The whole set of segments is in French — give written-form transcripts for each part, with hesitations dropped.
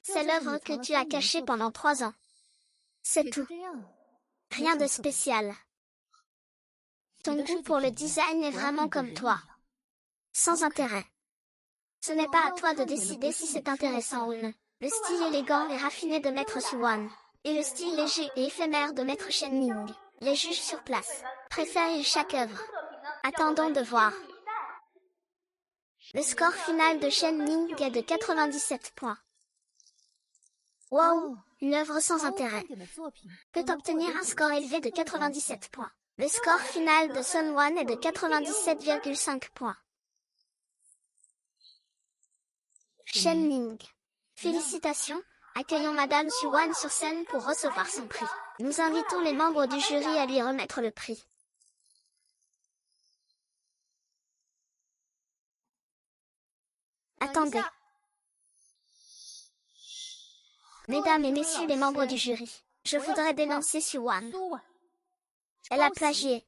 C'est l'œuvre que tu as cachée pendant 3 ans. C'est tout. Rien de spécial. Ton goût pour le design est vraiment comme toi. Sans intérêt. Ce n'est pas à toi de décider si c'est intéressant ou non. Le style élégant et raffiné de Maître Suwan, et le style léger et éphémère de Maître Shen Ning, les juges sur place, préfèrent chaque œuvre. Attendons de voir. Le score final de Shen Ning est de 97 points. Wow, une œuvre sans intérêt peut obtenir un score élevé de 97 points. Le score final de Sun Wan est de 97,5 points. Shen Ning. Félicitations, accueillons Madame Suwan sur scène pour recevoir son prix. Nous invitons les membres du jury à lui remettre le prix. Attendez. Mesdames et messieurs les membres du jury, je voudrais dénoncer Suwan. Elle a plagié.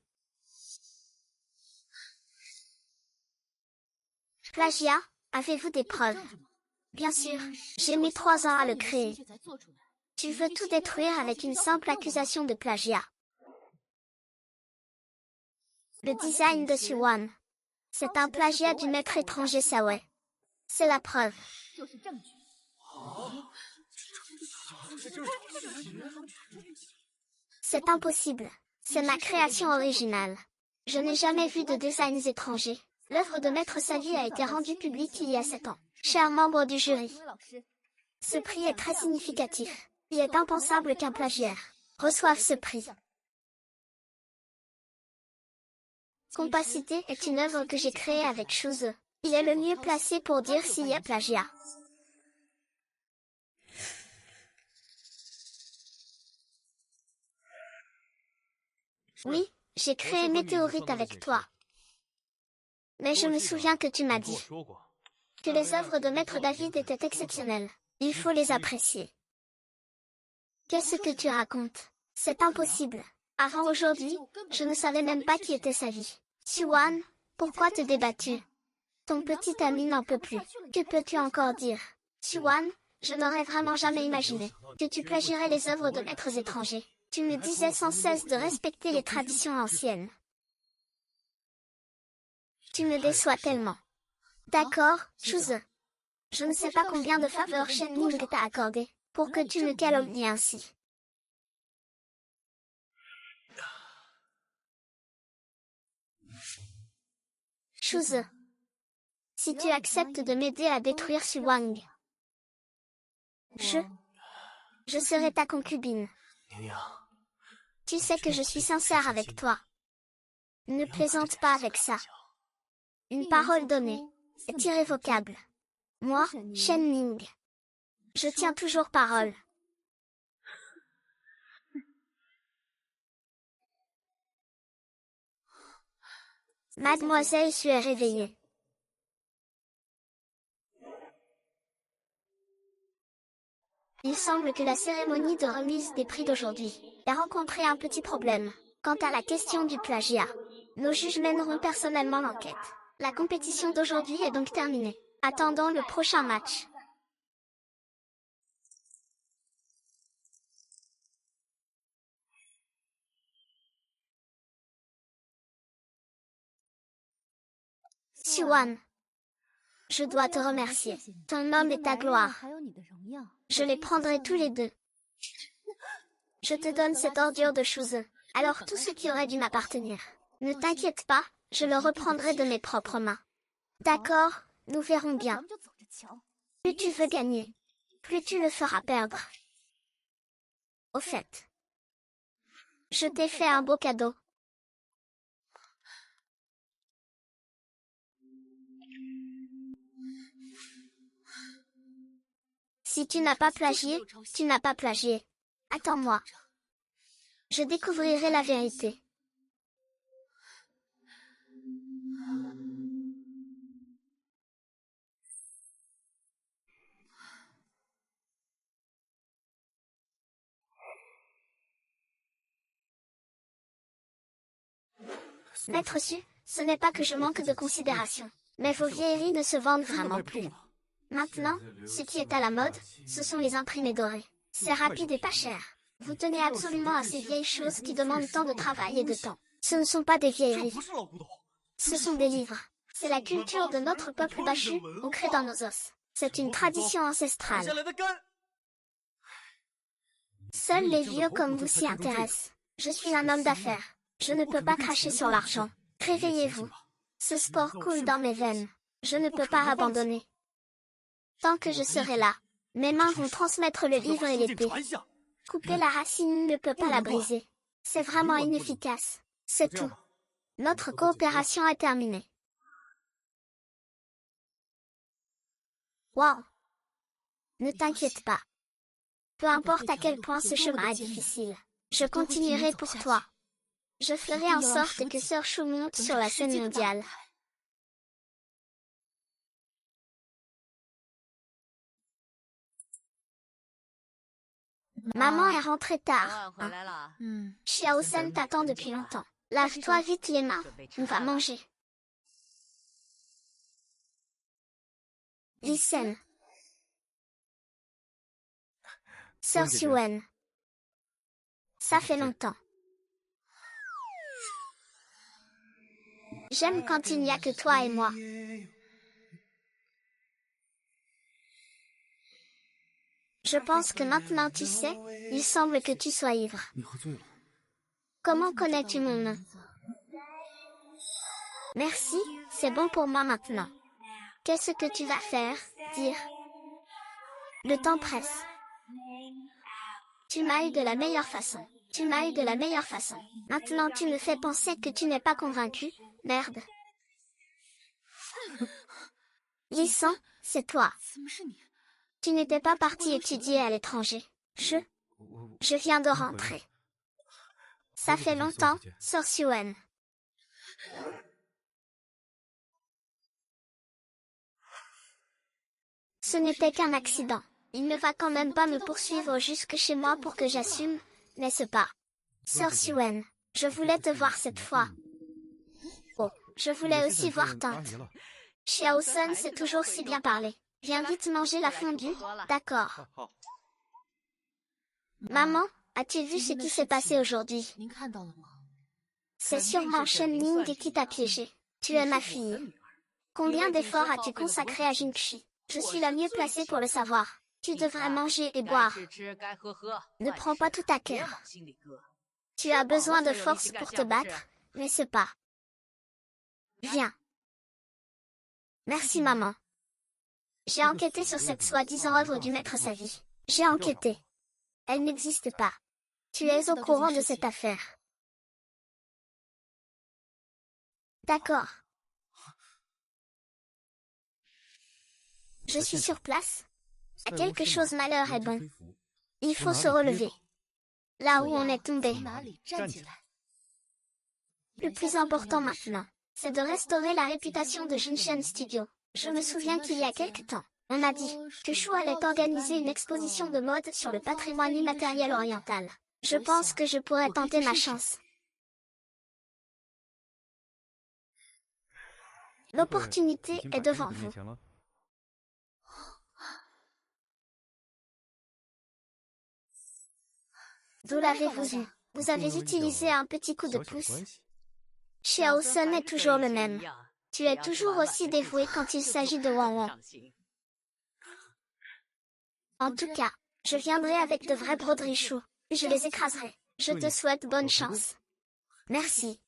Plagiat, avez-vous des preuves? Bien sûr, j'ai mis 3 ans à le créer. Tu veux tout détruire avec une simple accusation de plagiat. Le design de Suwan. C'est un plagiat du maître étranger Sawei. C'est la preuve. C'est impossible. C'est ma création originale. Je n'ai jamais vu de designs étrangers. L'œuvre de Maître Savi a été rendue publique il y a 7 ans. Chers membres du jury, ce prix est très significatif. Il est impensable qu'un plagiaire reçoive ce prix. Compacité est une œuvre que j'ai créée avec Shuze. Il est le mieux placé pour dire s'il y a plagiat. Oui, j'ai créé Météorite avec toi. Mais je me souviens que tu m'as dit que les œuvres de Maître David étaient exceptionnelles. Il faut les apprécier. Qu'est-ce que tu racontes? C'est impossible. Avant aujourd'hui, je ne savais même pas qui était Savi. Suwan, pourquoi te débattu? Ton petit ami n'en peut plus. Que peux-tu encore dire? Suwan, je n'aurais vraiment jamais imaginé que tu plagierais les œuvres de maîtres étrangers. Tu me disais sans cesse de respecter les traditions anciennes. Tu me déçois tellement. D'accord, Shuze. Je ne sais pas combien de faveurs Shen Ning t'a accordé pour que tu me calomnies ainsi. Shuze. Si tu acceptes de m'aider à détruire Suwang, je serai ta concubine. Tu sais que je suis sincère avec toi. Ne plaisante pas avec ça. Une parole donnée est irrévocable. Moi, Shen Ning, je tiens toujours parole. Mademoiselle Sue est réveillée. Il semble que la cérémonie de remise des prix d'aujourd'hui a rencontré un petit problème. Quant à la question du plagiat, nos juges mèneront personnellement l'enquête. La compétition d'aujourd'hui est donc terminée. Attendons le prochain match. Suwan, je dois te remercier. Ton nom est ta gloire. Je les prendrai tous les deux. Je te donne cette ordure de Shuze. Alors tout ce qui aurait dû m'appartenir. Ne t'inquiète pas, je le reprendrai de mes propres mains. D'accord, nous verrons bien. Plus tu veux gagner, plus tu le feras perdre. Au fait, je t'ai fait un beau cadeau. Si tu n'as pas plagié, tu n'as pas plagié. Attends-moi. Je découvrirai la vérité. Maître Su, ce n'est pas que je manque de considération, mais vos vieilleries ne se vendent vraiment plus. Maintenant, ce qui est à la mode, ce sont les imprimés dorés. C'est rapide et pas cher. Vous tenez absolument à ces vieilles choses qui demandent tant de travail et de temps. Ce ne sont pas des vieilleries. Ce sont des livres. C'est la culture de notre peuple Bashu, ancrée dans nos os. C'est une tradition ancestrale. Seuls les vieux comme vous s'y intéressent. Je suis un homme d'affaires. Je ne peux pas cracher sur l'argent. Réveillez-vous. Ce sport coule dans mes veines. Je ne peux pas abandonner. Tant que je serai là, mes mains vont transmettre le livre et l'épée. Couper la racine ne peut pas la briser. C'est vraiment inefficace. C'est tout. Notre coopération est terminée. Wow. Ne t'inquiète pas. Peu importe à quel point ce chemin est difficile, je continuerai pour toi. Je ferai en sorte que Sœur Chou monte sur la scène mondiale. Maman est rentrée tard. Xiao-san t'attend depuis longtemps. Lave-toi vite les mains. On va manger. Listen. Sœur Suen. Ça fait longtemps. J'aime quand il n'y a que toi et moi. Je pense que maintenant tu sais, il semble que tu sois ivre. Comment connais-tu mon nom? Merci, c'est bon pour moi maintenant. Qu'est-ce que tu vas faire, dire? Le temps presse. Tu m'as eu de la meilleure façon. Tu m'as eu de la meilleure façon. Maintenant tu me fais penser que tu n'es pas convaincu, merde. Lissan, c'est toi. Tu n'étais pas parti étudier à l'étranger. Je viens de rentrer. Ça fait longtemps, Sœur Suen. Ce n'était qu'un accident. Il ne va quand même pas me poursuivre jusque chez moi pour que j'assume, n'est-ce pas? Sœur Suen, je voulais te voir cette fois. Oh, je voulais aussi voir Tante. Xiao-san sait toujours si bien parler. Viens vite manger la fondue, d'accord. Maman, as-tu vu ce qui s'est passé aujourd'hui? C'est sûrement Shen Ning qui t'a piégé. Tu es ma fille. Combien d'efforts as-tu consacré à Jinxi? Je suis la mieux placée pour le savoir. Tu devrais manger et boire. Ne prends pas tout à cœur. Tu as besoin de force pour te battre, n'est-ce pas? Viens. Merci maman. J'ai enquêté sur cette soi-disant œuvre du maître Savi. J'ai enquêté. Elle n'existe pas. Tu es au courant de cette affaire. D'accord. Je suis sur place. À quelque chose malheur est bon. Il faut se relever. Là où on est tombé. Le plus important maintenant, c'est de restaurer la réputation de Jinshen Studio. Je me souviens qu'il y a quelque temps, on a dit que Chou allait organiser une exposition de mode sur le patrimoine immatériel oriental. Je pense que je pourrais tenter ma chance. L'opportunité est devant vous. D'où l'avez-vous eu? Vous avez utilisé un petit coup de pouce. Xiao-sun est toujours le même. Tu es toujours aussi dévoué quand il s'agit de Wang Wang. En tout cas, je viendrai avec de vraies broderies Chou. Je les écraserai. Je te souhaite bonne chance. Merci.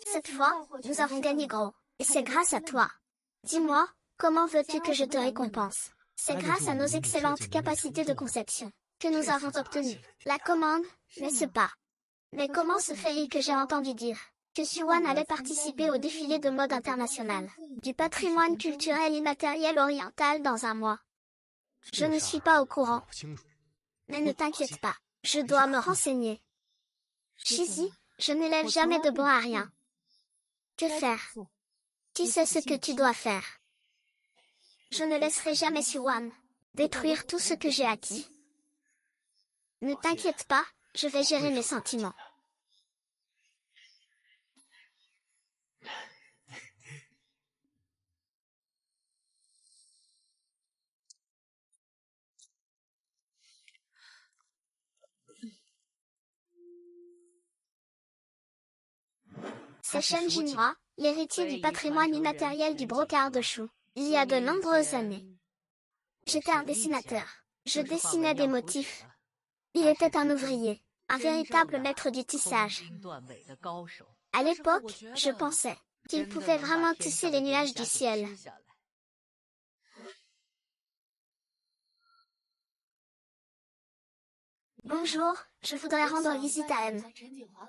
Cette fois, nous avons gagné gros. Et c'est grâce à toi. Dis-moi, comment veux-tu que je te récompense? C'est grâce à nos excellentes capacités de conception que nous avons obtenu la commande, n'est-ce pas? Mais comment se fait-il que j'ai entendu dire que Suwan allait participer au défilé de mode international du patrimoine culturel immatériel oriental dans un mois? Je ne suis pas au courant. Mais ne t'inquiète pas, je dois me renseigner. Shizi, je n'élève jamais de bon à rien. Que faire? Tu sais ce que tu dois faire. Je ne laisserai jamais Suwan détruire tout ce que j'ai acquis. Ne t'inquiète pas, je vais gérer mes sentiments. C'est Shen Jinhua, l'héritier du patrimoine immatériel du brocart de Shu. Il y a de nombreuses années. J'étais un dessinateur. Je dessinais des motifs. Il était un ouvrier, un véritable maître du tissage. À l'époque, je pensais qu'il pouvait vraiment tisser les nuages du ciel. Bonjour, je voudrais rendre visite à M.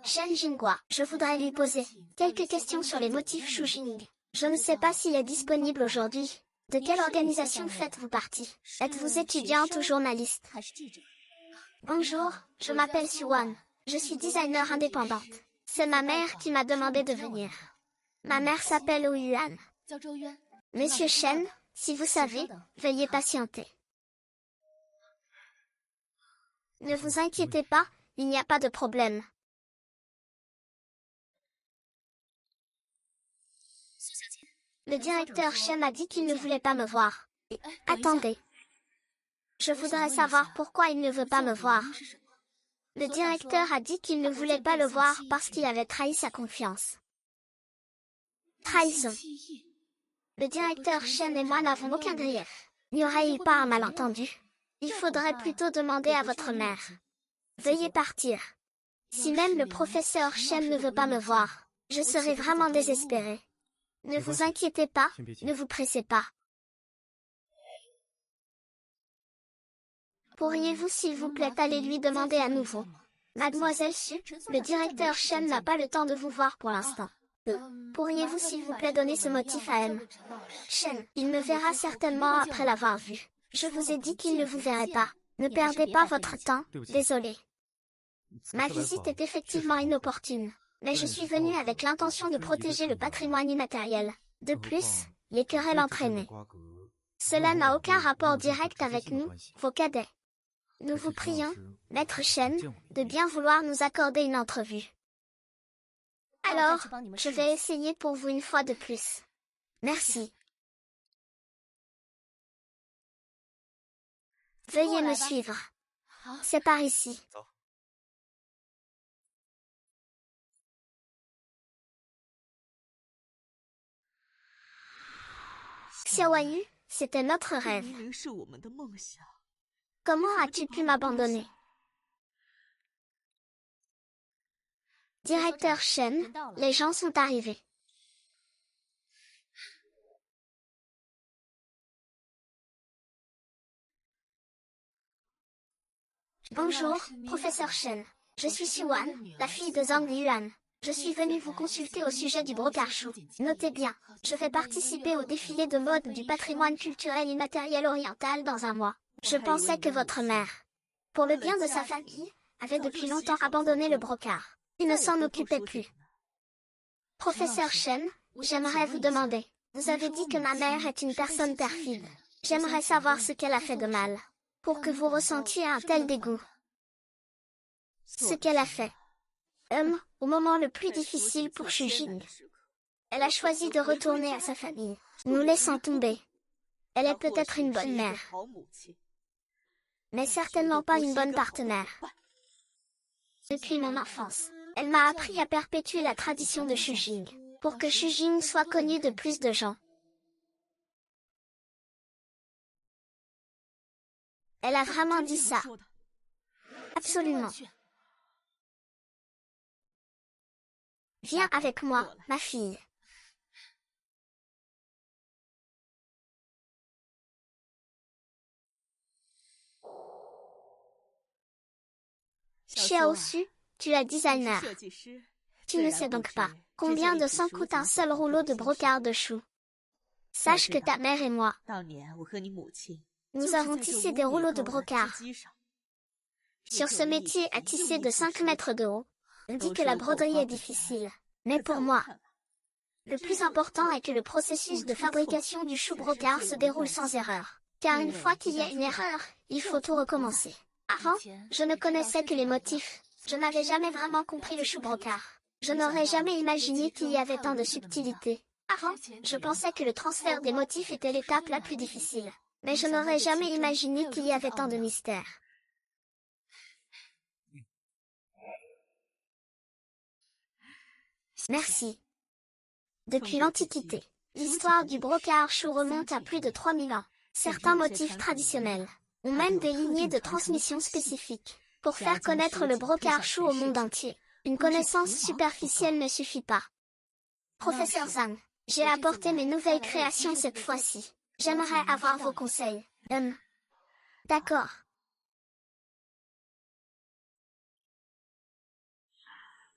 Shen Jinhua. Je voudrais lui poser quelques questions sur les motifs Shujing. Je ne sais pas s'il est disponible aujourd'hui. De quelle organisation faites-vous partie? Êtes-vous étudiante ou journaliste? Bonjour, je m'appelle Suwan. Je suis designer indépendante. C'est ma mère qui m'a demandé de venir. Ma mère s'appelle Ouyuan. Monsieur Shen, si vous savez, veuillez patienter. Ne vous inquiétez pas, il n'y a pas de problème. Le directeur Shen a dit qu'il ne voulait pas me voir. Attendez. Je voudrais savoir pourquoi il ne veut pas me voir. Le directeur a dit qu'il ne voulait pas le voir parce qu'il avait trahi sa confiance. Trahison. Le directeur Shen et moi n'avons aucun grief. N'y aurait-il pas un malentendu? Il faudrait plutôt demander à votre mère. Veuillez partir. Si même le professeur Shen ne veut pas me voir, je serai vraiment désespérée. Ne vous inquiétez pas, ne vous pressez pas. Pourriez-vous s'il vous plaît aller lui demander à nouveau? Mademoiselle Su, le directeur Shen n'a pas le temps de vous voir pour l'instant. Pourriez-vous s'il vous plaît donner ce motif à M. Shen, il me verra certainement après l'avoir vu. Je vous ai dit qu'il ne vous verrait pas. Ne perdez pas votre temps, désolé. Ma visite est effectivement inopportune, mais je suis venue avec l'intention de protéger le patrimoine immatériel. De plus, les querelles entraînées. Cela n'a aucun rapport direct avec nous, vos cadets. Nous vous prions, Maître Shen, de bien vouloir nous accorder une entrevue. Alors, je vais essayer pour vous une fois de plus. Merci. Veuillez me suivre. C'est par ici. Xiaoyu, c'était notre rêve. Comment as-tu pu m'abandonner? Directeur Shen, les gens sont arrivés. Bonjour, professeur Shen. Je suis Siwan, la fille de Zhang Yuan. Je suis venue vous consulter au sujet du brocart Shu. Notez bien, je vais participer au défilé de mode du patrimoine culturel immatériel oriental dans un mois. Je pensais que votre mère, pour le bien de sa famille, avait depuis longtemps abandonné le brocart. Il ne s'en occupait plus. Professeur Shen, j'aimerais vous demander. Vous avez dit que ma mère est une personne perfide. J'aimerais savoir ce qu'elle a fait de mal, pour que vous ressentiez un tel dégoût. Ce qu'elle a fait. Au moment le plus difficile pour Shujing. Elle a choisi de retourner à sa famille, nous laissant tomber. Elle est peut-être une bonne mère, mais certainement pas une bonne partenaire. Depuis mon enfance, elle m'a appris à perpétuer la tradition de Shujing, pour que Shujing soit connu de plus de gens. Elle a vraiment dit ça. Absolument. Viens avec moi, ma fille. Xiao Su, tu es designer. Tu ne sais donc pas combien de sang coûte un seul rouleau de brocart de Shu. Sache que ta mère et moi, nous avons tissé des rouleaux de brocart. Sur ce métier à tisser de 5 mètres de haut, on dit que la broderie est difficile. Mais pour moi, le plus important est que le processus de fabrication du Shu brocart se déroule sans erreur. Car une fois qu'il y a une erreur, il faut tout recommencer. Avant, je ne connaissais que les motifs. Je n'avais jamais vraiment compris le Shu brocart. Je n'aurais jamais imaginé qu'il y avait tant de subtilités. Avant, je pensais que le transfert des motifs était l'étape la plus difficile. Mais je n'aurais jamais imaginé qu'il y avait tant de mystères. Merci. Depuis l'Antiquité, l'histoire du brocard chou remonte à plus de 3000 ans. Certains motifs traditionnels ont même des lignées de transmission spécifiques. Pour faire connaître le brocard chou au monde entier, une connaissance superficielle ne suffit pas. Professeur Zhang, j'ai apporté mes nouvelles créations cette fois-ci. J'aimerais avoir vos conseils. D'accord.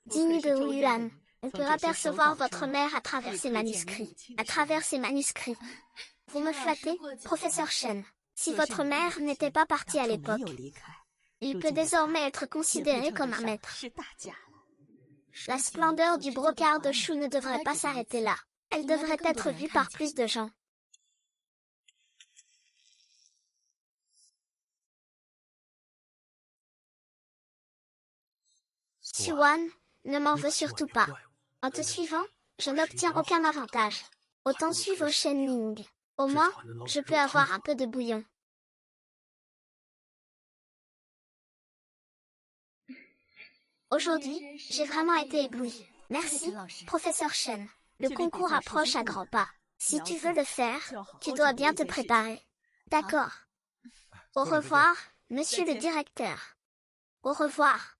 Digne de Wu Yuan, on peut apercevoir votre mère à travers ces manuscrits. À travers ces manuscrits. Vous me flattez, professeur Shen. Si votre mère n'était pas partie à l'époque, il peut désormais être considéré comme un maître. La splendeur du brocard de chou ne devrait pas s'arrêter là. Elle devrait être vue par plus de gens. Xuan, ne m'en veux surtout pas. En te suivant, je n'obtiens aucun avantage. Autant suivre Shen Ning. Au moins, je peux avoir un peu de bouillon. Aujourd'hui, j'ai vraiment été ébloui. Merci, professeur Shen. Le concours approche à grands pas. Si tu veux le faire, tu dois bien te préparer. D'accord. Au revoir, monsieur le directeur. Au revoir.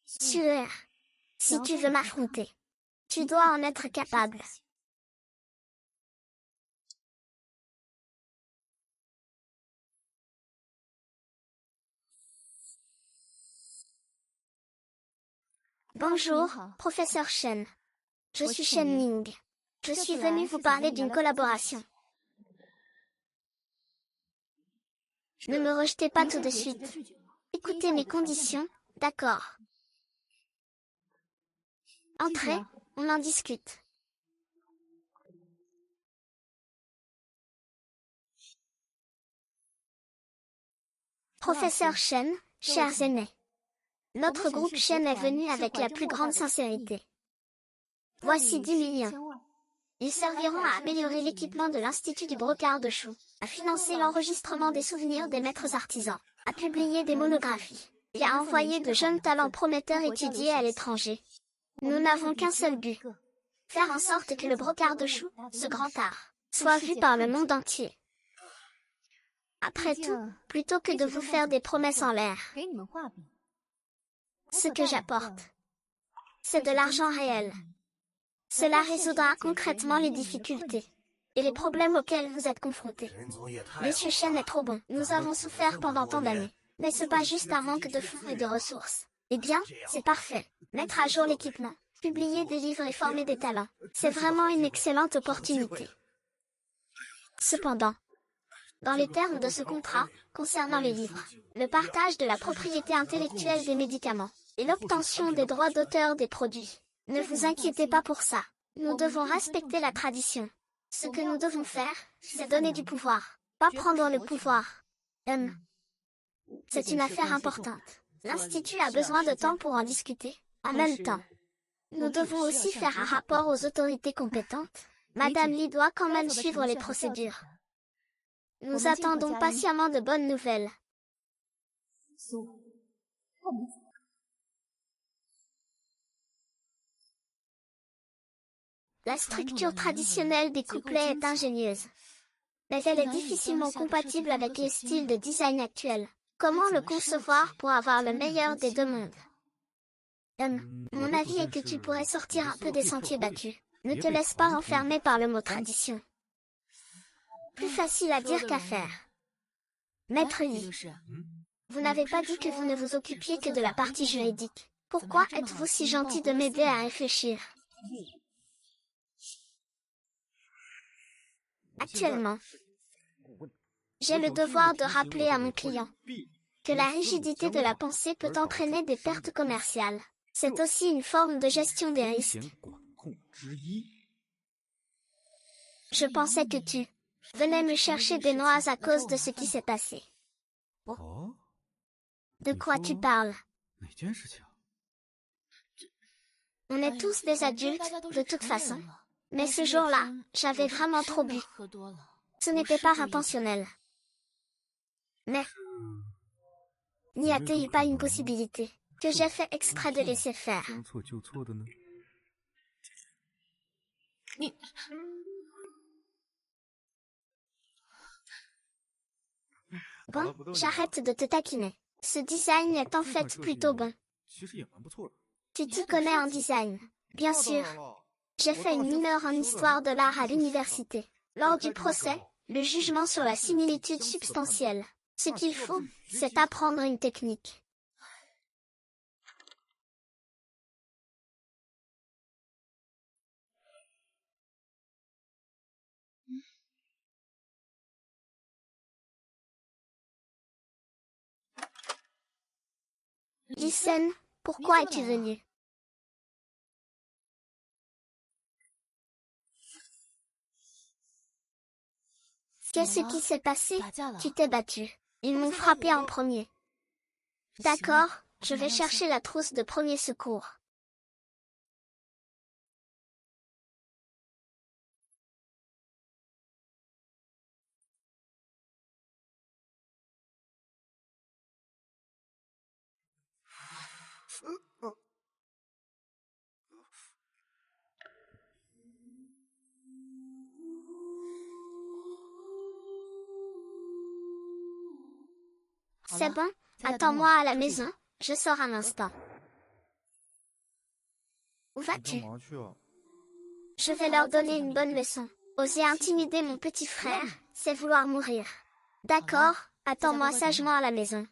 Sûr. Si tu veux m'affronter, tu dois en être capable. Bonjour, professeur Shen. Je suis Shen Ning. Je suis venu vous parler d'une collaboration. Ne me rejetez pas tout de suite. Écoutez mes conditions, d'accord. Entrez, on en discute. Professeur Shen, chers aînés. Notre groupe Shen est venu avec la plus grande sincérité. Voici 10 millions. Ils serviront à améliorer l'équipement de l'Institut du brocard de chou, à financer l'enregistrement des souvenirs des maîtres artisans, à publier des monographies, et à envoyer de jeunes talents prometteurs étudier à l'étranger. Nous n'avons qu'un seul but. Faire en sorte que le brocard de chou, ce grand art, soit vu par le monde entier. Après tout, plutôt que de vous faire des promesses en l'air, ce que j'apporte, c'est de l'argent réel. Cela résoudra concrètement les difficultés et les problèmes auxquels vous êtes confrontés. Monsieur Shen est trop bon. Nous avons souffert pendant tant d'années. N'est-ce pas juste un manque de fonds et de ressources? Eh bien, c'est parfait. Mettre à jour l'équipement, publier des livres et former des talents, c'est vraiment une excellente opportunité. Cependant, dans les termes de ce contrat, concernant les livres, le partage de la propriété intellectuelle des médicaments et l'obtention des droits d'auteur des produits, ne vous inquiétez pas pour ça. Nous devons respecter la tradition. Ce que nous devons faire, c'est donner du pouvoir, pas prendre le pouvoir. C'est une affaire importante. L'Institut a besoin de temps pour en discuter. En même temps, nous devons aussi faire un rapport aux autorités compétentes. Madame Li doit quand même suivre les procédures. Nous attendons patiemment de bonnes nouvelles. La structure traditionnelle des couplets est ingénieuse, mais elle est difficilement compatible avec les styles de design actuels. Comment le concevoir pour avoir le meilleur des deux mondes? Mon avis est que tu pourrais sortir un peu des sentiers battus. Ne te laisse pas enfermer par le mot tradition. Plus facile à dire qu'à faire. Maître Yi, vous n'avez pas dit que vous ne vous occupiez que de la partie juridique. Pourquoi êtes-vous si gentil de m'aider à réfléchir? Actuellement, j'ai le devoir de rappeler à mon client que la rigidité de la pensée peut entraîner des pertes commerciales. C'est aussi une forme de gestion des risques. Je pensais que tu venais me chercher des noix à cause de ce qui s'est passé. De quoi tu parles? On est tous des adultes, de toute façon. Mais ce jour-là, j'avais vraiment trop bu. Ce n'était pas intentionnel. Mais, n'y a-t-il pas une possibilité que j'ai fait exprès de laisser faire. Bon, j'arrête de te taquiner. Ce design est en fait plutôt bon. Tu t'y connais en design. Bien sûr. J'ai fait une mineure en histoire de l'art à l'université. Lors du procès, le jugement sur la similitude substantielle. Ce qu'il faut, c'est apprendre une technique. Listen, pourquoi es-tu venu? Qu'est-ce qui s'est passé? Tu t'es battu. Ils m'ont frappé en premier. D'accord, je vais chercher la trousse de premier secours. C'est bon, attends-moi à la maison, je sors un instant. Où vas-tu? Je vais leur donner une bonne leçon. Oser intimider mon petit frère, c'est vouloir mourir. D'accord, attends-moi sagement à la maison.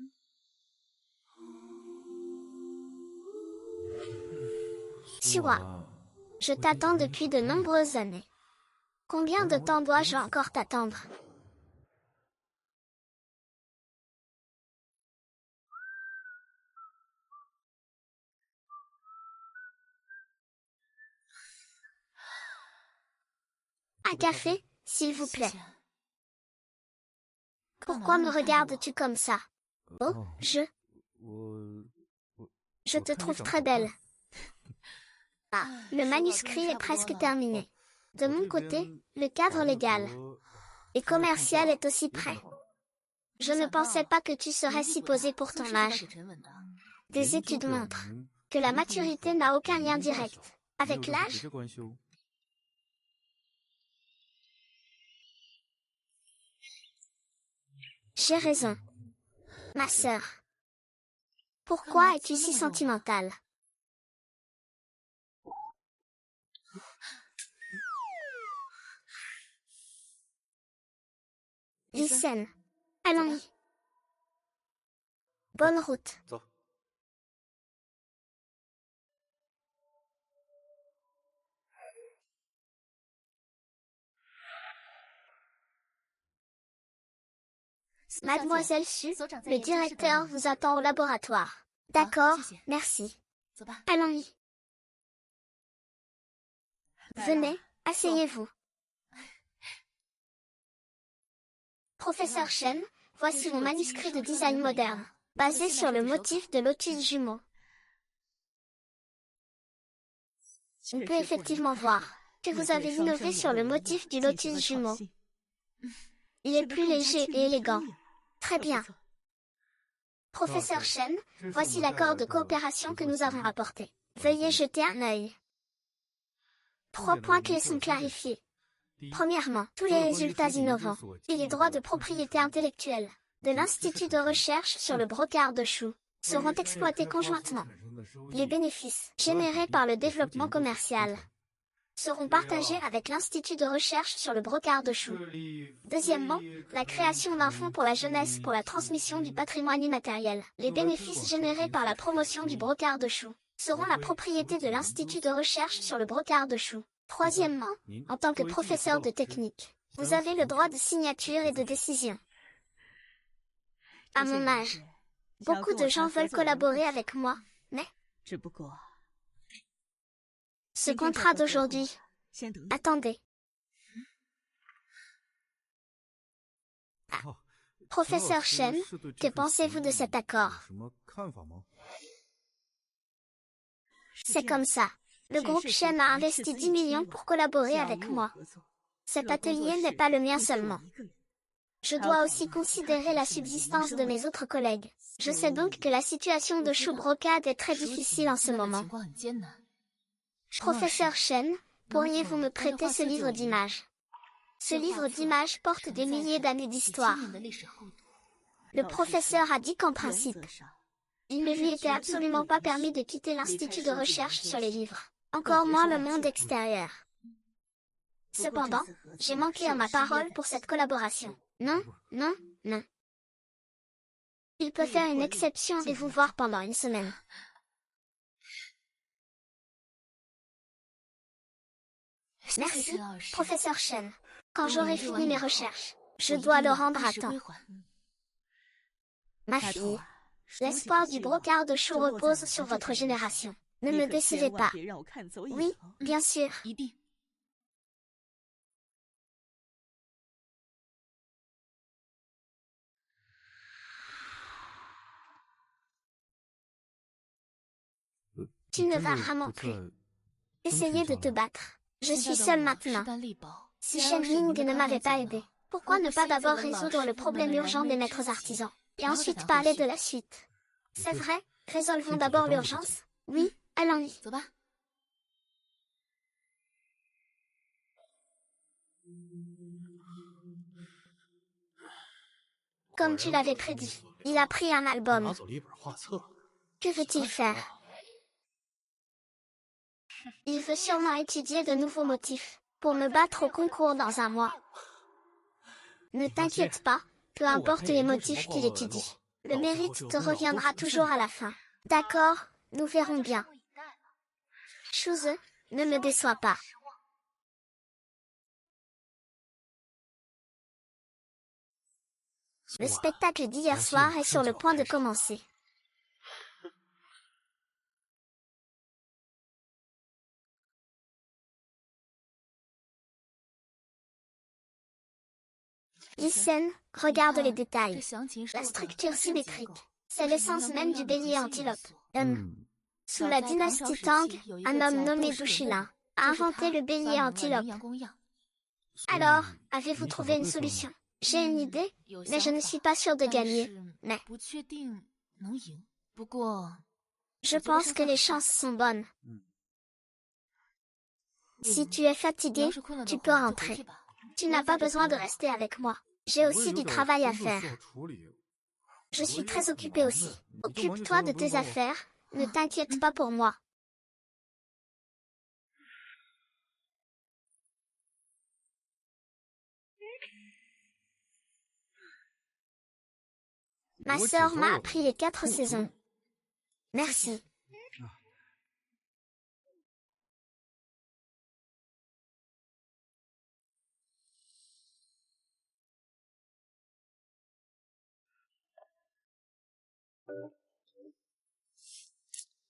Siwa, je t'attends depuis de nombreuses années. Combien de temps dois-je encore t'attendre? Un café, s'il vous plaît. Pourquoi me regardes-tu comme ça? Oh, je te trouve très belle. Ah, le manuscrit est presque terminé. De mon côté, le cadre légal et commercial est aussi prêt. Je ne pensais pas que tu serais si posé pour ton âge. Des études montrent que la maturité n'a aucun lien direct avec l'âge. J'ai raison, ma sœur. Pourquoi es-tu si sentimentale? Listen, allons-y. Bonne route. Mademoiselle Su, le directeur vous attend au laboratoire. D'accord, merci. Allons-y. Venez, asseyez-vous. Professeur Chen, voici mon manuscrit de design moderne, basé sur le motif de lotus jumeau. On peut effectivement voir que vous avez innové sur le motif du lotus jumeau. Il est plus léger et élégant. Très bien. Professeur Chen, voici l'accord de coopération que nous avons apporté. Veuillez jeter un œil. 3 points clés sont clarifiés. Premièrement, tous les résultats innovants et les droits de propriété intellectuelle de l'Institut de recherche sur le brocart de choux seront exploités conjointement. Les bénéfices générés par le développement commercial seront partagés avec l'Institut de recherche sur le brocart de choux. Deuxièmement, la création d'un fonds pour la jeunesse pour la transmission du patrimoine immatériel. Les bénéfices générés par la promotion du brocart de choux seront la propriété de l'Institut de recherche sur le brocart de choux. Troisièmement, en tant que professeur de technique, vous avez le droit de signature et de décision. À mon âge, beaucoup de gens veulent collaborer avec moi, mais ce contrat d'aujourd'hui... Attendez. Ah. Professeur Chen, que pensez-vous de cet accord? C'est comme ça. Le groupe Chen a investi 10 millions pour collaborer avec moi. Cet atelier n'est pas le mien seulement. Je dois aussi considérer la subsistance de mes autres collègues. Je sais donc que la situation de Choubrocade est très difficile en ce moment. Professeur Chen, pourriez-vous me prêter ce livre d'images? Ce livre d'images porte des milliers d'années d'histoire. Le professeur a dit qu'en principe, il ne lui était absolument pas permis de quitter l'Institut de recherche sur les livres, encore moins le monde extérieur. Cependant, j'ai manqué à ma parole pour cette collaboration. Non, non, non. Il peut faire une exception et vous voir pendant une semaine. Merci, professeur Chen. Quand j'aurai fini mes recherches, je dois le rendre à temps. Ma fille, l'espoir du brocard de chou repose sur votre génération. Ne me décevez pas. Oui, bien sûr. Tu ne vas vraiment plus essayer de te battre. Je suis seule maintenant. Si Shen Ying ne m'avait pas aidé, pourquoi ne pas d'abord résoudre le problème urgent des maîtres artisans, et ensuite parler de la suite? C'est vrai, résolvons d'abord l'urgence. Oui, allons-y. Comme tu l'avais prédit, il a pris un album. Que veut-il faire? Il veut sûrement étudier de nouveaux motifs, pour me battre au concours dans un mois. Ne t'inquiète pas, peu importe les motifs qu'il étudie. Le mérite te reviendra toujours à la fin. D'accord, nous verrons bien. Shuze, ne me déçois pas. Le spectacle d'hier soir est sur le point de commencer. Listen, regarde les détails. La structure symétrique, c'est l'essence même du bélier antilope. Sous la dynastie Tang, un homme nommé Dushilin a inventé le bélier antilope. Alors, avez-vous trouvé une solution? J'ai une idée, mais je ne suis pas sûre de gagner. Mais je pense que les chances sont bonnes. Si tu es fatigué, tu peux rentrer. Tu n'as pas besoin de rester avec moi. J'ai aussi du travail à faire. Je suis très occupée aussi. Occupe-toi de tes affaires, ne t'inquiète pas pour moi. Ma sœur m'a appris les 4 saisons. Merci.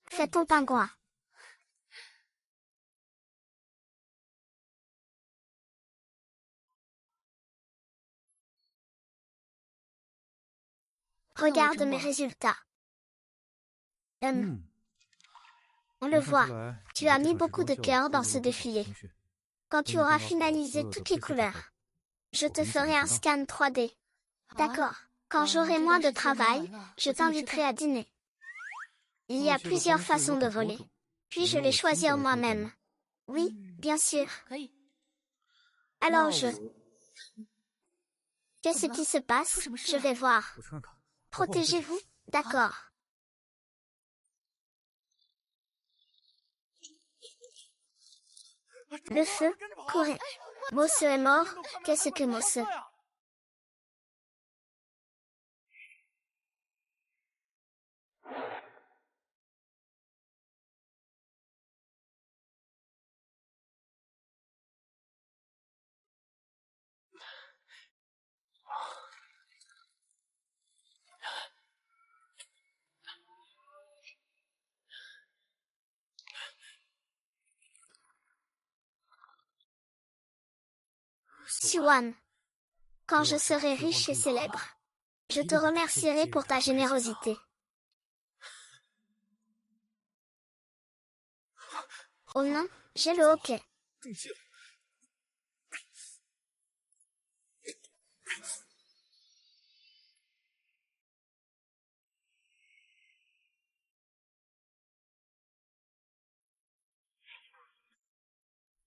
Fais ton pingouin. Regarde mes résultats. On le voit. Tu as mis beaucoup de cœur dans ce défilé. Quand tu auras finalisé toutes les couleurs, je te ferai un scan 3D. D'accord. Quand j'aurai moins de travail, je t'inviterai à dîner. Il y a plusieurs façons de voler. Puis-je les choisir moi-même? Oui, bien sûr. Alors Qu'est-ce qui se passe? Je vais voir. Protégez-vous? D'accord. Le feu, courez. Mosse est mort, qu'est-ce que Mosse? Siwan, quand je serai riche et célèbre, je te remercierai pour ta générosité. Oh non, j'ai le hoquet.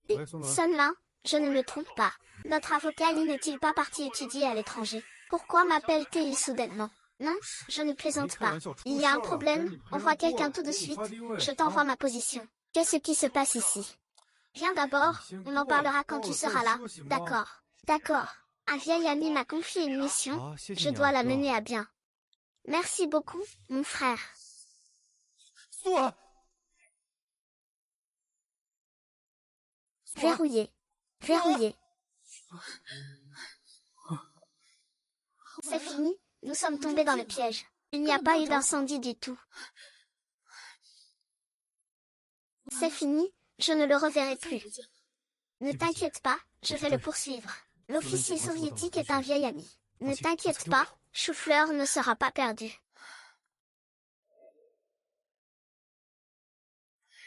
Sun-Lin, je ne me trompe pas. Notre avocat Lee n'est-il pas parti étudier à l'étranger? Pourquoi m'appelle-t-il soudainement? Non, je ne plaisante pas. Il y a un problème, on voit quelqu'un tout de suite. Je t'envoie ma position. Qu'est-ce qui se passe ici? Viens d'abord, on en parlera quand tu seras là. D'accord. D'accord. Un vieil ami m'a confié une mission. Je dois la mener à bien. Merci beaucoup, mon frère. Verrouillé. Verrouillé. C'est fini, nous sommes tombés dans le piège. Il n'y a pas eu d'incendie du tout. C'est fini, je ne le reverrai plus. Ne t'inquiète pas, je vais le poursuivre. L'officier soviétique est un vieil ami. Ne t'inquiète pas, Chou-Fleur ne sera pas perdu.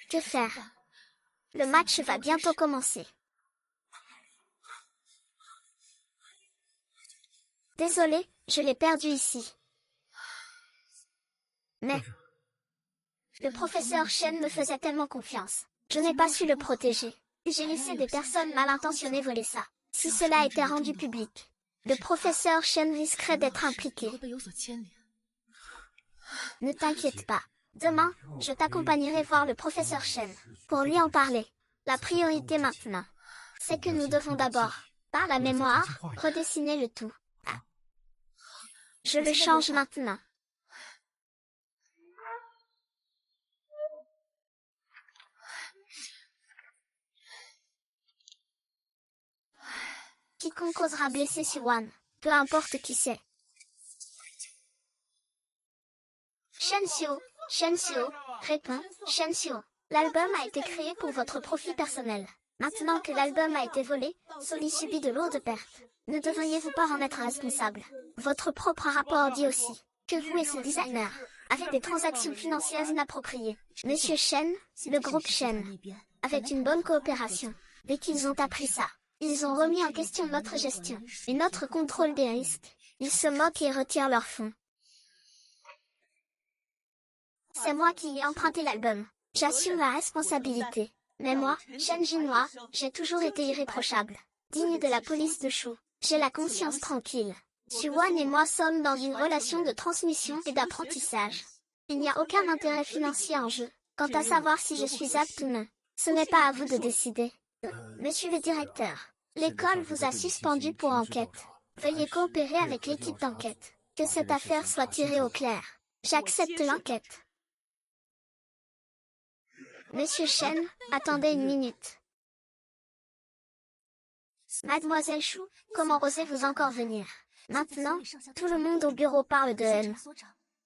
Que faire? Le match va bientôt commencer. Désolé, je l'ai perdu ici. Mais le professeur Chen me faisait tellement confiance. Je n'ai pas su le protéger. J'ai laissé des personnes mal intentionnées voler ça. Si cela était rendu public, le professeur Chen risquerait d'être impliqué. Ne t'inquiète pas. Demain, je t'accompagnerai voir le professeur Chen, pour lui en parler. La priorité maintenant, c'est que nous devons d'abord, par la mémoire, redessiner le tout. Ah. Je le change maintenant. Quiconque osera blesser Siwan, peu importe qui c'est. Shen-Xiu, répond, Shen-Xiu. L'album a été créé pour votre profit personnel. Maintenant que l'album a été volé, Soli subit de lourdes pertes. Ne devriez-vous pas en être responsable? Votre propre rapport dit aussi que vous et ce designer avez des transactions financières inappropriées. Monsieur Shen, le groupe Shen, avait une bonne coopération. Dès qu'ils ont appris ça, ils ont remis en question notre gestion et notre contrôle des risques. Ils se moquent et retirent leurs fonds. C'est moi qui ai emprunté l'album. J'assume la responsabilité. Mais moi, Shen Jinhua, j'ai toujours été irréprochable. Digne de la police de Shu. J'ai la conscience tranquille. Siwan et moi sommes dans une relation de transmission et d'apprentissage. Il n'y a aucun intérêt financier en jeu. Quant à savoir si je suis apte ou non, ce n'est pas à vous de décider. Monsieur le directeur, l'école vous a suspendu pour enquête. Veuillez coopérer avec l'équipe d'enquête. Que cette affaire soit tirée au clair. J'accepte l'enquête. Monsieur Shen, attendez une minute. Mademoiselle Shu, comment osez-vous encore venir? Maintenant, tout le monde au bureau parle de haine.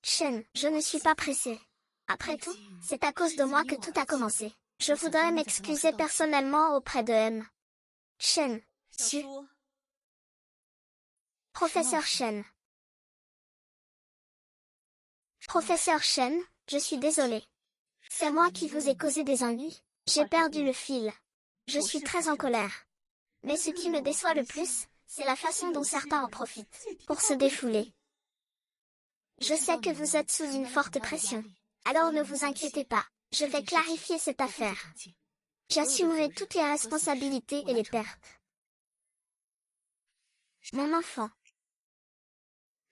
Shen, je ne suis pas pressée. Après tout, c'est à cause de moi que tout a commencé. Je voudrais m'excuser personnellement auprès de M. Shen, Su. Professeur Shen. Professeur Shen, je suis désolée. C'est moi qui vous ai causé des ennuis. J'ai perdu le fil. Je suis très en colère. Mais ce qui me déçoit le plus, c'est la façon dont certains en profitent, pour se défouler. Je sais que vous êtes sous une forte pression. Alors ne vous inquiétez pas, je vais clarifier cette affaire. J'assumerai toutes les responsabilités et les pertes. Mon enfant.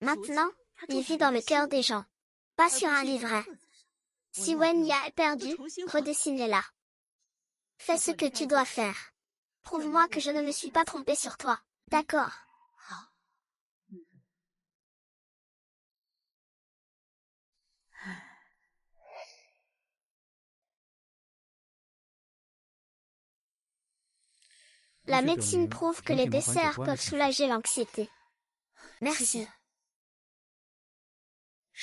Maintenant, il vit dans le cœur des gens. Pas sur un livret. Si Wenya est perdue, redessinez-la. Fais ce que tu dois faire. Prouve-moi que je ne me suis pas trompée sur toi. D'accord. La médecine prouve que les desserts peuvent soulager l'anxiété. Merci.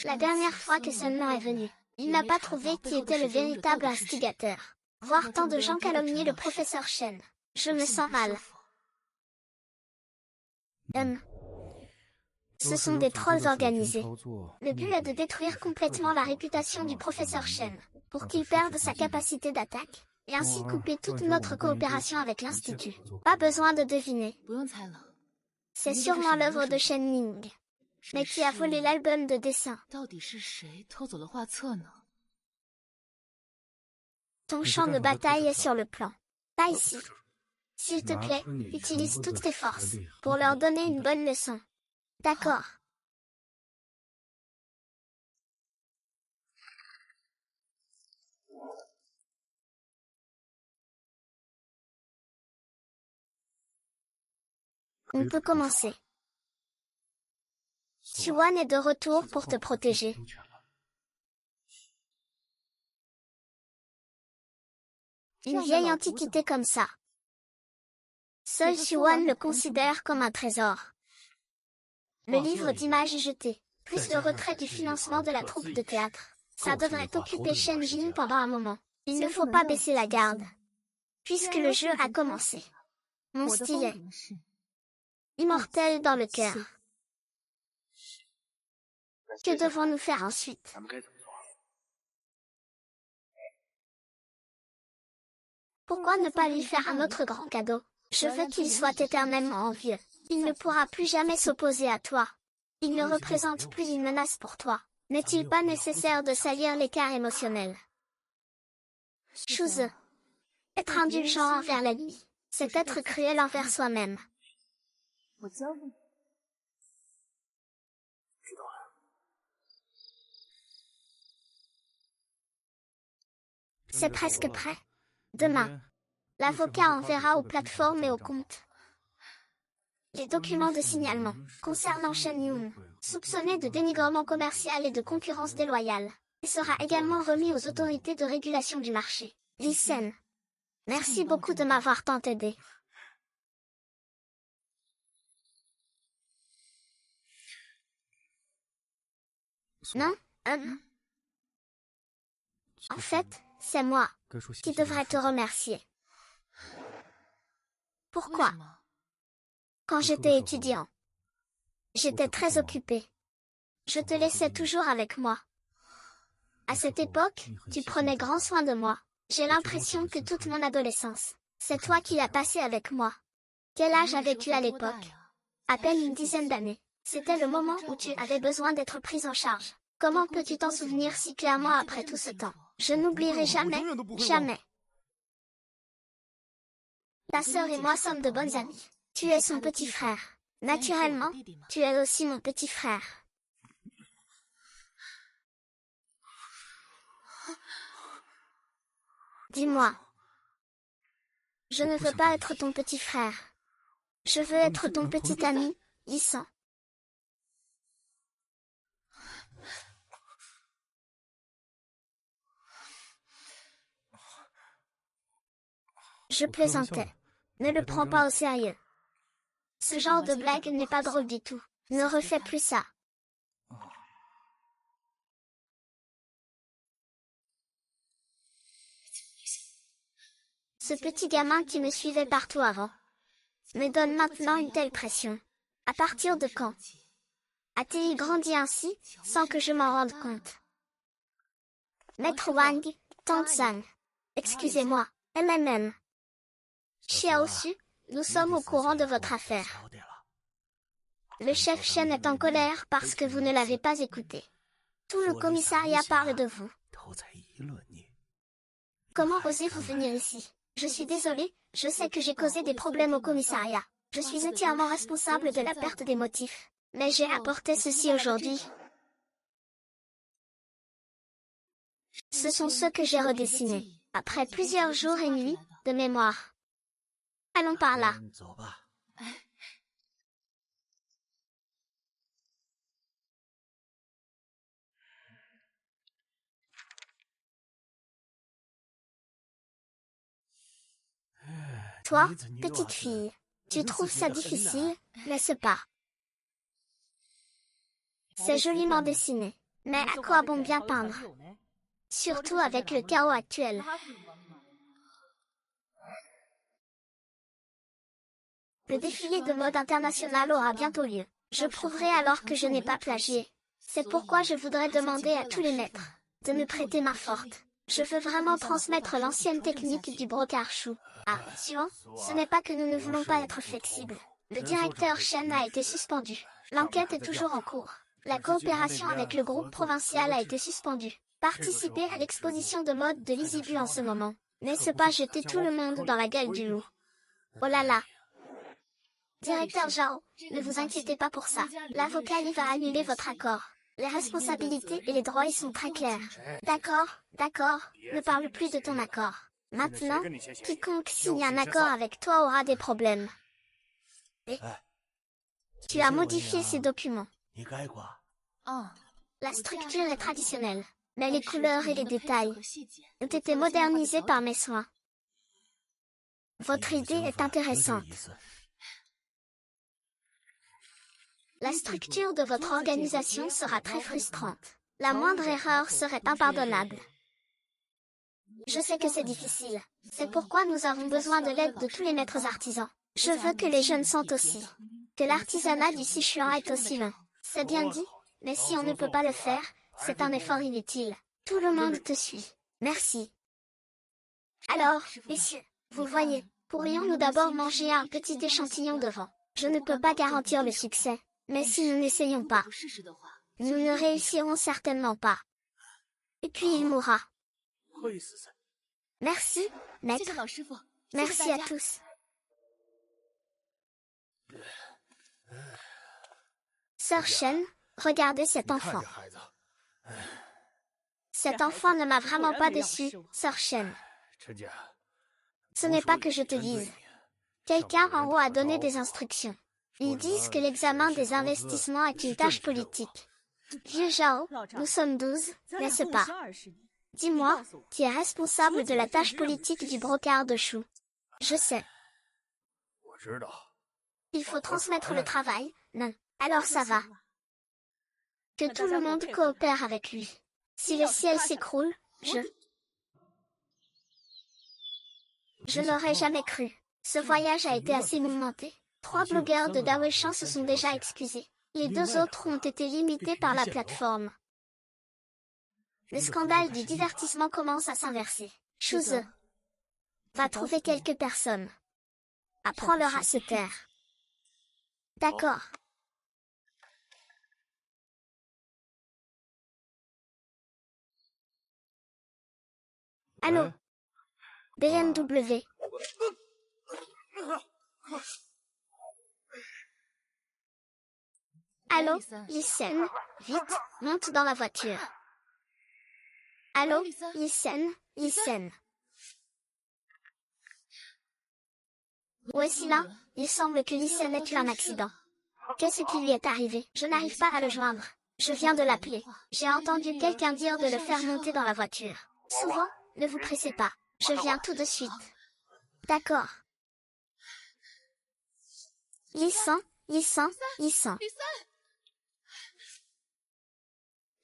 La dernière fois que Sun-Lin est venu, il n'a pas trouvé qui était le véritable instigateur. Voir tant de gens calomnier le professeur Shen. Je me sens mal. Ce sont des trolls organisés. Le but est de détruire complètement la réputation du professeur Shen, pour qu'il perde sa capacité d'attaque, et ainsi couper toute notre coopération avec l'Institut. Pas besoin de deviner. C'est sûrement l'œuvre de Shen Ning. Mais qui a volé l'album de dessin? Ton champ de bataille est sur le plan. Pas ici. S'il te plaît, utilise toutes tes forces pour leur donner une bonne leçon. D'accord. On peut commencer. Xuan est de retour pour te protéger. Une vieille antiquité comme ça. Seul Xuan le considère comme un trésor. Le livre d'images jeté, plus le retrait du financement de la troupe de théâtre. Ça devrait occuper Shen Jin pendant un moment. Il ne faut pas baisser la garde. Puisque le jeu a commencé. Mon style est immortel dans le cœur. Que devons-nous faire ensuite? Pourquoi ne pas lui faire un autre grand cadeau? Je veux qu'il soit éternellement envieux. Il ne pourra plus jamais s'opposer à toi. Il ne représente plus une menace pour toi. N'est-il pas nécessaire de salir l'écart émotionnel? Chose. Être indulgent envers la vie, c'est être cruel envers soi-même. C'est presque prêt. Demain, l'avocat enverra aux plateformes et aux comptes les documents de signalement concernant Shen Yun, soupçonné de dénigrement commercial et de concurrence déloyale. Il sera également remis aux autorités de régulation du marché. Lee Sen. Merci beaucoup de m'avoir tant aidé. Non, en fait, c'est moi qui devrais te remercier. Pourquoi? Quand j'étais étudiant, j'étais très occupée. Je te laissais toujours avec moi. À cette époque, tu prenais grand soin de moi. J'ai l'impression que toute mon adolescence, c'est toi qui l'as passée avec moi. Quel âge avais-tu à l'époque? À peine une dizaine d'années. C'était le moment où tu avais besoin d'être prise en charge. Comment peux-tu t'en souvenir si clairement après tout ce temps? Je n'oublierai jamais, jamais. Ta sœur et moi sommes de bonnes amies. Tu es son petit frère. Naturellement, tu es aussi mon petit frère. Dis-moi. Je ne veux pas être ton petit frère. Je veux être ton petit ami, Lisan. Je plaisantais. Ne le prends pas au sérieux. Ce genre de blague n'est pas drôle du tout. Ne refais plus ça. Ce petit gamin qui me suivait partout avant me donne maintenant une telle pression. À partir de quand a-t-il grandi ainsi, sans que je m'en rende compte? Maître Wang, Tang-san. Excusez-moi, MMM. Xiaosu, nous sommes au courant de votre affaire. Le chef Shen est en colère parce que vous ne l'avez pas écouté. Tout le commissariat parle de vous. Comment osez-vous venir ici? Je suis désolée, je sais que j'ai causé des problèmes au commissariat. Je suis entièrement responsable de la perte des motifs. Mais j'ai apporté ceci aujourd'hui. Ce sont ceux que j'ai redessinés, après plusieurs jours et nuits de mémoire. Allons par là. Toi, petite fille, tu trouves ça difficile, n'est-ce pas? C'est joliment dessiné, mais à quoi bon bien peindre? Surtout avec le chaos actuel. Le défilé de mode international aura bientôt lieu. Je prouverai alors que je n'ai pas plagié. C'est pourquoi je voudrais demander à tous les maîtres de me prêter main forte. Je veux vraiment transmettre l'ancienne technique du brocart chou. Attention, ce n'est pas que nous ne voulons pas être flexibles. Le directeur Shen a été suspendu. L'enquête est toujours en cours. La coopération avec le groupe provincial a été suspendue. Participer à l'exposition de mode de l'Izibu en ce moment, n'est-ce pas jeter tout le monde dans la gueule du loup? Oh là là. Directeur Zhao, ne vous inquiétez pas pour ça. L'avocat y va annuler votre accord. Les responsabilités et les droits y sont très clairs. D'accord, d'accord, ne parle plus de ton accord. Maintenant, quiconque signe un accord avec toi aura des problèmes. Et tu as modifié ces documents. La structure est traditionnelle, mais les couleurs et les détails ont été modernisés par mes soins. Votre idée est intéressante. La structure de votre organisation sera très frustrante. La moindre erreur serait impardonnable. Je sais que c'est difficile. C'est pourquoi nous avons besoin de l'aide de tous les maîtres artisans. Je veux que les jeunes sentent aussi que l'artisanat du Sichuan est aussi long. C'est bien dit, mais si on ne peut pas le faire, c'est un effort inutile. Tout le monde te suit. Merci. Alors, messieurs, vous voyez, pourrions-nous d'abord manger un petit échantillon de vin? Je ne peux pas garantir le succès, mais si nous n'essayons pas, nous ne réussirons certainement pas. Et puis il mourra. Merci, maître. Merci à tous. Sœur Shen, regardez cet enfant. Cet enfant ne m'a vraiment pas déçu, Sœur Shen. Ce n'est pas que je te dise. Quelqu'un en haut a donné des instructions. Ils disent que l'examen des investissements est une tâche politique. Vieux Zhao, nous sommes 12, n'est-ce pas? Dis-moi, qui est responsable de la tâche politique du brocard de choux? Je sais. Il faut transmettre le travail, non. Alors ça va. Que tout le monde coopère avec lui. Si le ciel s'écroule, je n'aurais jamais cru. Ce voyage a été assez mouvementé. 3 blogueurs de Daweishan se sont déjà excusés. Les 2 autres ont été limités par la plateforme. Le scandale du divertissement commence à s'inverser. Shuze va trouver quelques personnes. Apprends-leur à se taire. D'accord. Allô? BMW. Allô, Lisen, vite, monte dans la voiture. Allô, Lisen. Où est-ce là? Il semble que Lisen ait eu un accident. Qu'est-ce qui lui est arrivé? Je n'arrive pas à le joindre. Je viens de l'appeler. J'ai entendu quelqu'un dire de le faire monter dans la voiture. Souvent, ne vous pressez pas. Je viens tout de suite. D'accord. Lisan.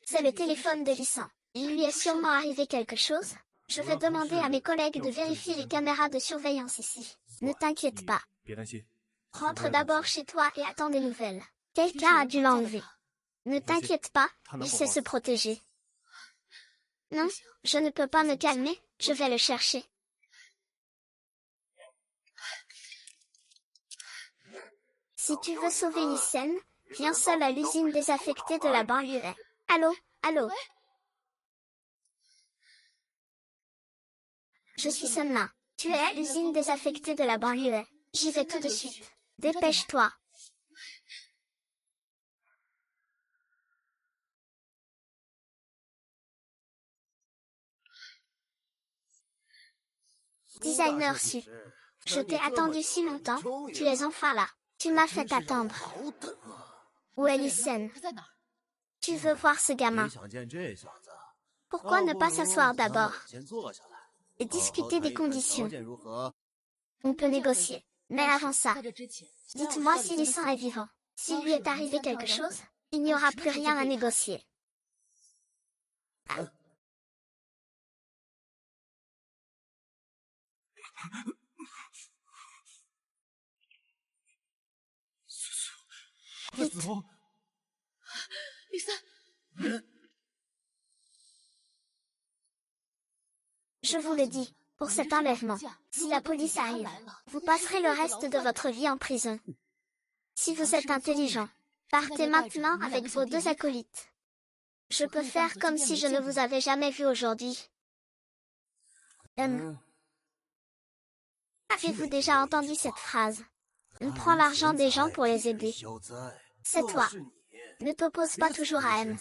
C'est le téléphone de Lisan. Il lui est sûrement arrivé quelque chose. Je vais demander à mes collègues de vérifier les caméras de surveillance ici. Ne t'inquiète pas. Rentre d'abord chez toi et attends des nouvelles. Quelqu'un a dû l'enlever. Ne t'inquiète pas, il sait se protéger. Non, je ne peux pas me calmer, je vais le chercher. Si tu veux sauver Lisen, viens seul à l'usine désaffectée de la banlieue. Allô? Je suis Sunna. Tu es à l'usine désaffectée de la banlieue. J'y vais tout de suite. Dépêche-toi. Designer Su. Je t'ai attendu si longtemps, tu es enfin là. Tu m'as fait attendre. Où est Lisen? Tu veux voir ce gamin? Pourquoi ne pas s'asseoir d'abord et discuter des conditions? On peut négocier. Mais avant ça, dites-moi si Lisen est vivant. S'il lui est arrivé quelque chose, il n'y aura plus rien à négocier. Vite. Je vous le dis, pour cet enlèvement, si la police arrive, vous passerez le reste de votre vie en prison. Si vous êtes intelligent, partez maintenant avec vos 2 acolytes. Je peux faire comme si je ne vous avais jamais vu aujourd'hui. Avez-vous déjà entendu cette phrase? On prend l'argent des gens pour les aider. C'est toi. Ne t'oppose pas toujours à M.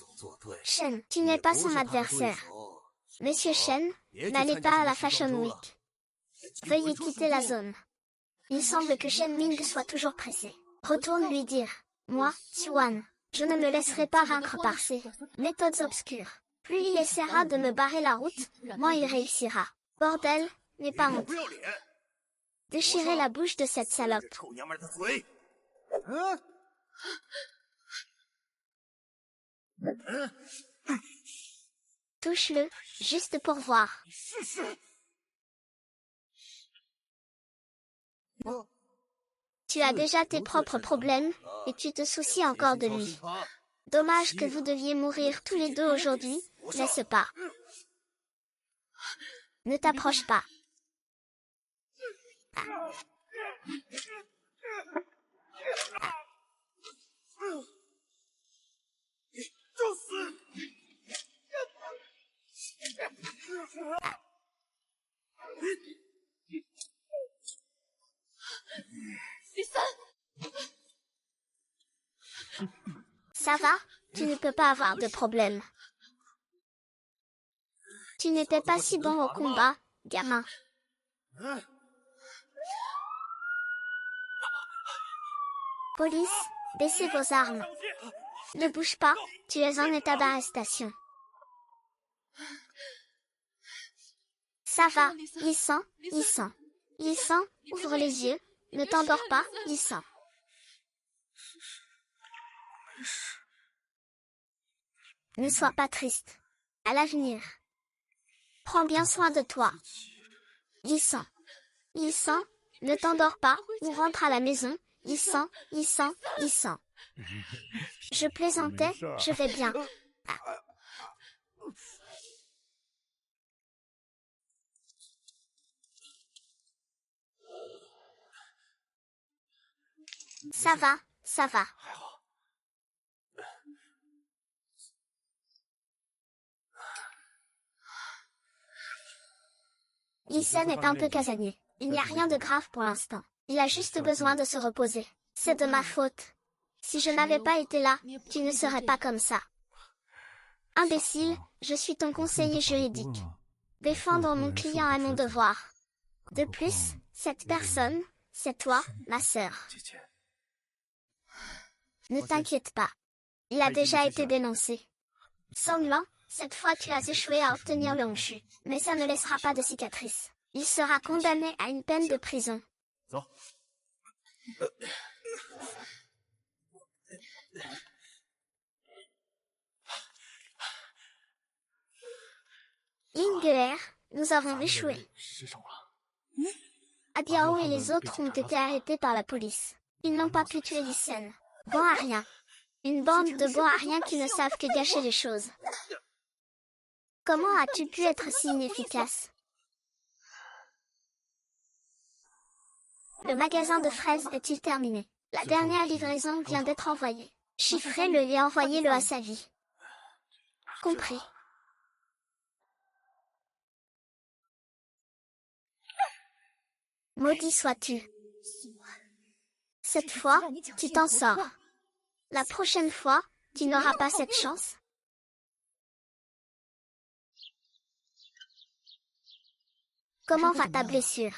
Shen, tu n'es pas son adversaire. Monsieur Shen, n'allez pas à la Fashion Week. Veuillez quitter la zone. Il semble que Shen Ming soit toujours pressé. Retourne lui dire. Moi, Xuan, je ne me laisserai pas vaincre par ces méthodes obscures. Plus il essaiera de me barrer la route, moins il réussira. Bordel, n'aie pas honte. Déchirez la bouche de cette salope. Touche-le, juste pour voir. Tu as déjà tes propres problèmes, et tu te soucies encore de lui. Dommage que vous deviez mourir tous les deux aujourd'hui, laisse pas. Ne t'approche pas. Ça va, tu ne peux pas avoir de problème. Tu n'étais pas si bon au combat, gamin. Police, baissez vos armes. Ne bouge pas, tu es en état d'arrestation. Ça va, Yi-san, ouvre les yeux, ne t'endors pas, Yi-san. Ne sois pas triste. À l'avenir. Prends bien soin de toi. Yi-san, ne t'endors pas, ou rentre à la maison, Yi-san. Je plaisantais, je vais bien. Ça va. Yi-san est un peu casanier. Il n'y a rien de grave pour l'instant. Il a juste besoin de se reposer. C'est de ma faute. Si je n'avais pas été là, tu ne serais pas comme ça. Imbécile, je suis ton conseiller juridique. Défendre mon client est mon devoir. De plus, cette personne, c'est toi, ma sœur. Ne t'inquiète pas. Il a déjà été dénoncé. Sanglant, cette fois tu as échoué à obtenir le honshu, mais ça ne laissera pas de cicatrice. Il sera condamné à une peine de prison. Ingeer, nous avons échoué. Abiao et les autres ont été arrêtés par la police. Ils n'ont pas pu tuer Yi-san. Bon à rien. Une bande de bons à rien qui ne savent que gâcher les choses. Comment as-tu pu être si inefficace? Le magasin de fraises est-il terminé? La dernière livraison vient d'être envoyée. Chiffrez-le et envoyez-le à sa vie. Compris. Maudit sois-tu. Cette fois, tu t'en sors. La prochaine fois, tu n'auras pas cette chance. Comment va ta blessure?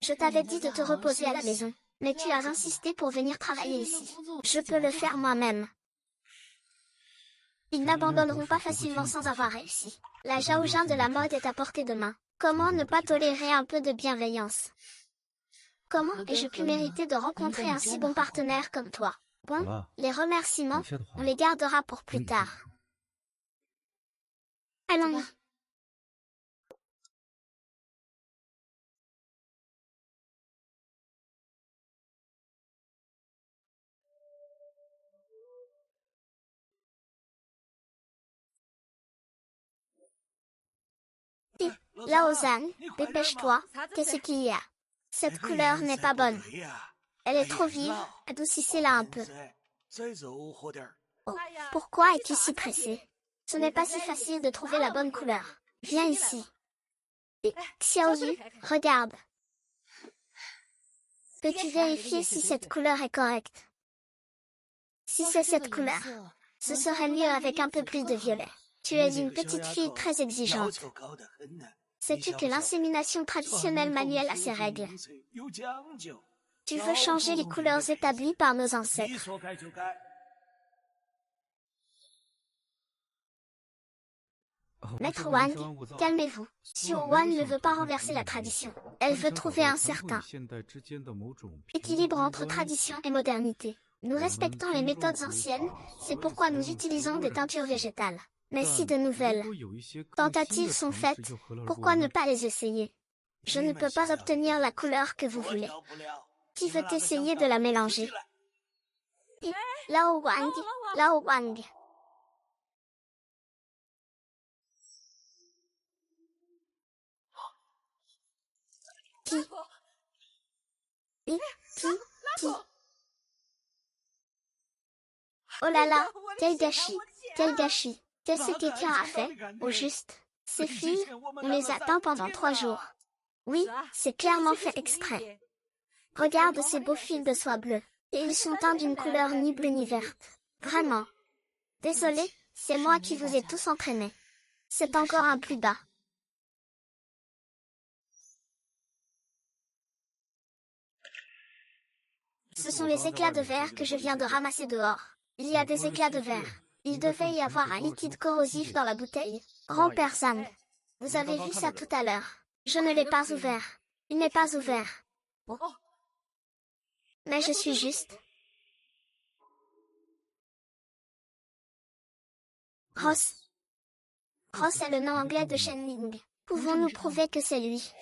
Je t'avais dit de te reposer à la maison, mais tu as insisté pour venir travailler ici. Je peux le faire moi-même. Ils n'abandonneront pas facilement sans avoir réussi. La Zhaojin de la mode est à portée de main. Comment ne pas tolérer un peu de bienveillance? Comment ai-je pu mériter de rencontrer un si bon partenaire comme toi? Bon, les remerciements, on les gardera pour plus tard. Allons-y. Laozan, dépêche-toi, qu'est-ce qu'il y a? Cette couleur n'est pas bonne. Elle est trop vive, adoucissez-la un peu. Oh, pourquoi es-tu si pressé? Ce n'est pas si facile de trouver la bonne couleur. Viens ici. Et, Xiaoyu, regarde. Peux-tu vérifier si cette couleur est correcte? Si c'est cette couleur, ce serait mieux avec un peu plus de violet. Tu es une petite fille très exigeante. Sais-tu que l'insémination traditionnelle manuelle a ses règles? Tu veux changer les couleurs établies par nos ancêtres. Maître Wang, calmez-vous. Xiu Wan ne veut pas renverser la tradition. Elle veut trouver un certain équilibre entre tradition et modernité. Nous respectons les méthodes anciennes, c'est pourquoi nous utilisons des teintures végétales. Mais si de nouvelles tentatives sont faites, pourquoi ne pas les essayer? Je ne peux pas obtenir la couleur que vous voulez. Qui veut essayer de la mélanger? Lao Wang, Lao Wang. Qui? Oh là là, quel gâchis, quel gâchis. Qu'est-ce que quelqu'un a fait, au juste? Ces filles, on les attend pendant 3 jours. Oui, c'est clairement fait exprès. Regarde ces beaux fils de soie bleue. Et ils sont teints d'une couleur ni bleue ni verte. Vraiment. Désolé, c'est moi qui vous ai tous entraînés. C'est encore un plus bas. Ce sont les éclats de verre que je viens de ramasser dehors. Il y a des éclats de verre. Il devait y avoir un liquide corrosif dans la bouteille. Grand-père Sam. Vous avez vu ça tout à l'heure. Je ne l'ai pas ouvert. Il n'est pas ouvert. Mais je suis juste. Ross. Ross est le nom anglais de Shen Ling. Pouvons-nous prouver que c'est lui?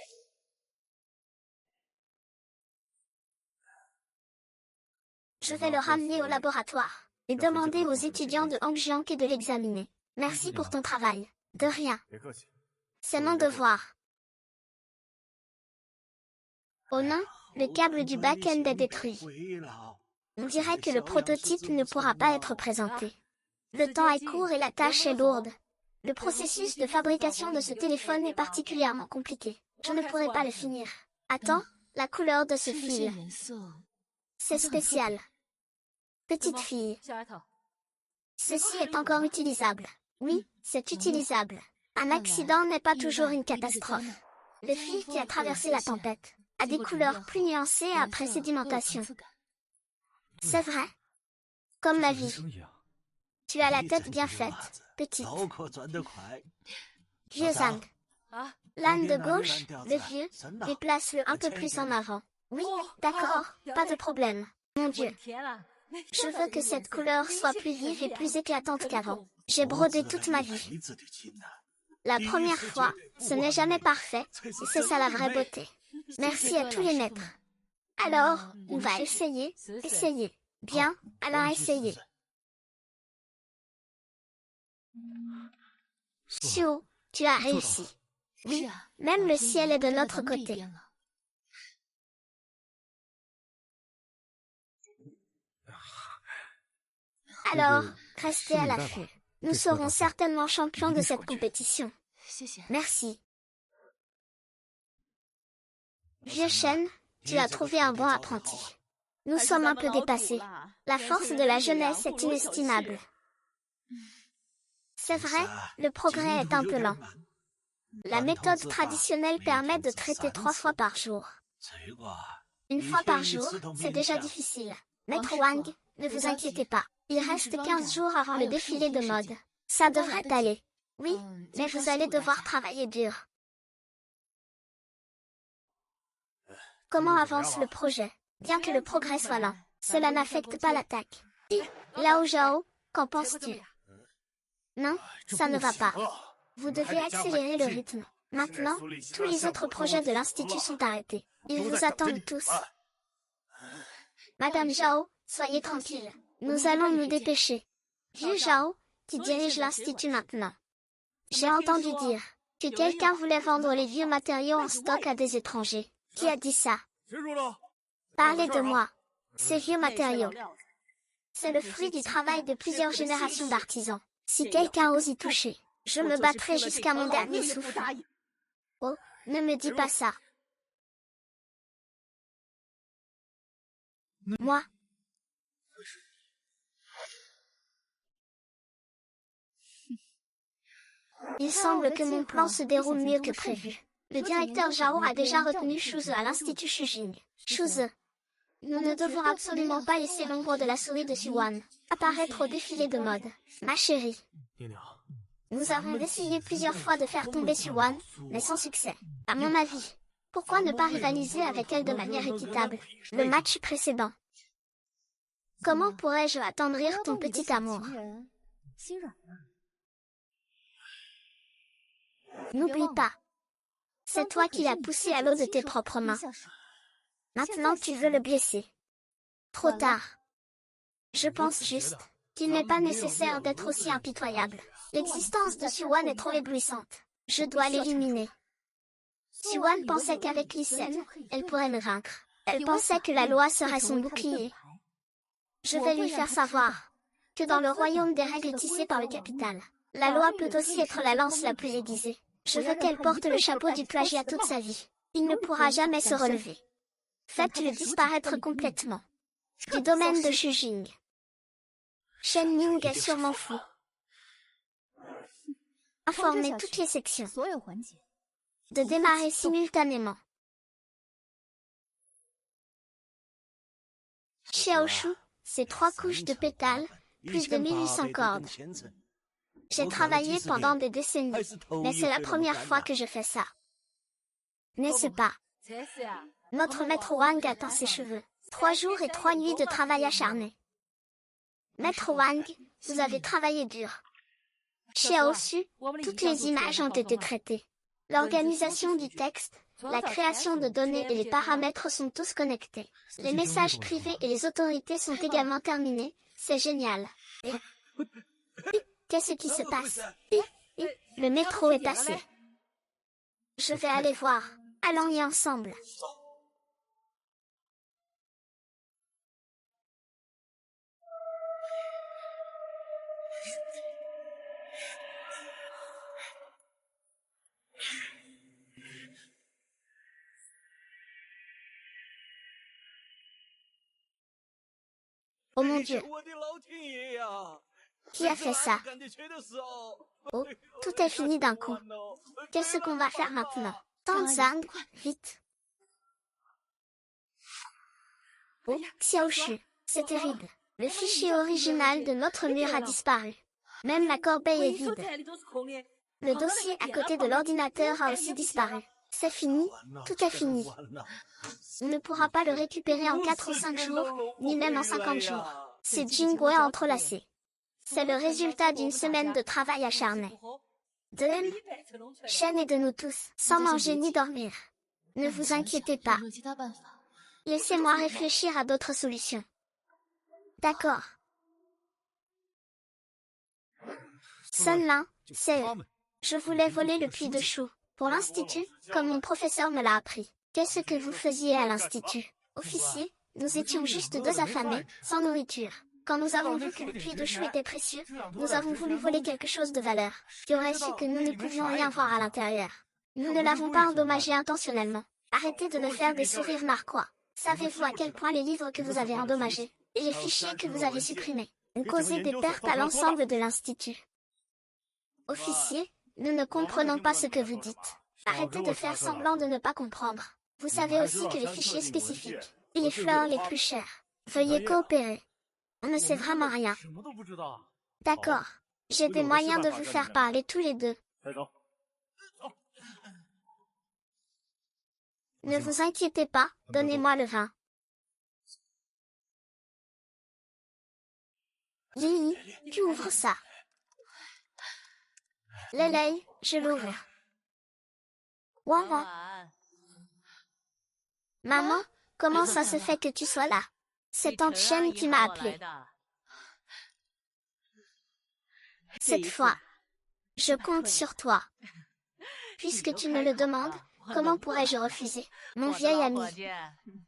Je vais le ramener au laboratoire et demander aux étudiants de Hongjiang de l'examiner. Merci pour ton travail. De rien. C'est mon devoir. Oh non, le câble du back-end est détruit. On dirait que le prototype ne pourra pas être présenté. Le temps est court et la tâche est lourde. Le processus de fabrication de ce téléphone est particulièrement compliqué. Je ne pourrai pas le finir. Attends, la couleur de ce fil. C'est spécial. Petite fille. Ceci est encore utilisable. Oui, c'est utilisable. Un accident n'est pas toujours une catastrophe. Le fil qui a traversé la tempête a des couleurs plus nuancées après sédimentation. C'est vrai. Comme la vie. Tu as la tête bien faite, petite. Vieux Zhang. L'âne de gauche, le vieux, déplace-le un peu plus en avant. Oui, d'accord, pas de problème. Mon Dieu. Je veux que cette couleur soit plus vive et plus éclatante qu'avant. J'ai brodé toute ma vie. La première fois, ce n'est jamais parfait, et c'est ça la vraie beauté. Merci à tous les maîtres. Alors, on va essayer, essayer. Bien, alors essayez. Xiu, tu as réussi. Oui, même le ciel est de notre côté. Alors, restez à l'affût. Nous serons certainement champions de cette compétition. Merci. Vieux Shen, tu as trouvé un bon apprenti. Nous sommes un peu dépassés. La force de la jeunesse est inestimable. C'est vrai, le progrès est un peu lent. La méthode traditionnelle permet de traiter 3 fois par jour. Une fois par jour, c'est déjà difficile. Maître Wang, ne vous inquiétez pas. Il reste 15 jours avant le défilé de mode. Ça devrait aller. Oui, mais vous allez devoir travailler dur. Comment avance le projet? Bien que le progrès soit lent, cela n'affecte pas l'attaque. Lao Zhao, qu'en penses-tu? Non, ça ne va pas. Vous devez accélérer le rythme. Maintenant, tous les autres projets de l'Institut sont arrêtés. Ils vous attendent tous. Madame Zhao, soyez tranquille. Nous allons nous dépêcher. Vieux Zhao, qui dirige l'Institut maintenant. J'ai entendu dire que quelqu'un voulait vendre les vieux matériaux en stock à des étrangers. Qui a dit ça? Parlez de moi. Ces vieux matériaux. C'est le fruit du travail de plusieurs générations d'artisans. Si quelqu'un ose y toucher, je me battrai jusqu'à mon dernier souffle. Oh, ne me dis pas ça. Moi. Il semble que mon plan se déroule mieux que prévu. Le directeur Zhao a déjà retenu Shuze à l'Institut Shujing. Shuze, nous ne devons absolument pas laisser l'ombre de la souris de Xuan apparaître au défilé de mode. Ma chérie. Nous avons essayé plusieurs fois de faire tomber Xuan, mais sans succès. À mon avis, pourquoi ne pas rivaliser avec elle de manière équitable? Le match précédent. Comment pourrais-je attendrir ton petit amour? N'oublie pas. C'est toi qui l'as poussé à l'eau de tes propres mains. Maintenant tu veux le blesser. Trop tard. Je pense juste qu'il n'est pas nécessaire d'être aussi impitoyable. L'existence de Xuan est trop éblouissante. Je dois l'éliminer. Xuan pensait qu'avec Lee Sen, elle pourrait me vaincre. Elle pensait que la loi serait son bouclier. Je vais lui faire savoir que dans le royaume des règles tissées par le capital, la loi peut aussi être la lance la plus aiguisée. Je veux qu'elle porte le chapeau du plagiat toute sa vie. Il ne pourra jamais se relever. Faites-le disparaître complètement du domaine de Shujing. Shen Ying est sûrement fou. Informez toutes les sections de démarrer simultanément. Xiaoshu, c'est 3 couches de pétales, plus de 1800 cordes. J'ai travaillé pendant des décennies, mais c'est la première fois que je fais ça. N'est-ce pas? Notre maître Wang atteint ses cheveux. 3 jours et 3 nuits de travail acharné. Maître Wang, vous avez travaillé dur. Xiaoshu, toutes les images ont été traitées. L'organisation du texte, la création de données et les paramètres sont tous connectés. Les messages privés et les autorités sont également terminés. C'est génial. Qu'est-ce qui se passe? Le métro est passé. Je vais aller voir. Allons-y ensemble. Oh mon Dieu. Qui a fait ça? Oh, tout est fini d'un coup. Qu'est-ce qu'on va faire maintenant? Tanzang, vite. Oh, Xiaoshu, c'est terrible. Le fichier original de notre mur a disparu. Même la corbeille est vide. Le dossier à côté de l'ordinateur a aussi disparu. C'est fini, tout est fini. On ne pourra pas le récupérer en 4 ou 5 jours, ni même en 50 jours. C'est Jingwei entrelacé. C'est le résultat d'une semaine de travail acharné. De M, Shen et de nous tous, sans manger ni dormir. Ne vous inquiétez pas. Laissez-moi réfléchir à d'autres solutions. D'accord. Sun Lin, c'est eux. Je voulais voler le puits de chou. Pour l'institut, comme mon professeur me l'a appris. Qu'est-ce que vous faisiez à l'institut? Officier, nous étions juste 2 affamés, sans nourriture. Quand nous avons vu que le puits de chou était précieux, nous avons voulu voler quelque chose de valeur, qui aurait su que nous ne pouvions rien voir à l'intérieur. Nous ne l'avons pas endommagé intentionnellement. Arrêtez de me faire des sourires narquois. Savez-vous à quel point les livres que vous avez endommagés, et les fichiers que vous avez supprimés, ont causé des pertes à l'ensemble de l'institut? Officier, nous ne comprenons pas ce que vous dites. Arrêtez de faire semblant de ne pas comprendre. Vous savez aussi que les fichiers spécifiques, et les fleurs les plus chères. Veuillez coopérer. On ne sait vraiment rien. D'accord. J'ai des moyens de vous faire parler tous les deux. Ne vous inquiétez pas, donnez-moi le vin. Lily, tu ouvres ça. Lélei, je l'ouvre. Wawa. Maman, comment ça se fait que tu sois là? C'est Tante Shen qui m'a appelé. Cette fois, je compte sur toi. Puisque tu me le demandes, comment pourrais-je refuser? Mon vieil ami.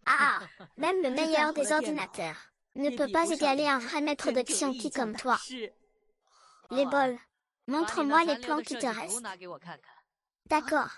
Ah, même le meilleur des ordinateurs ne peut pas égaler un vrai maître de Xiongqi comme toi. Les bols. Montre-moi les plans qui te restent. D'accord.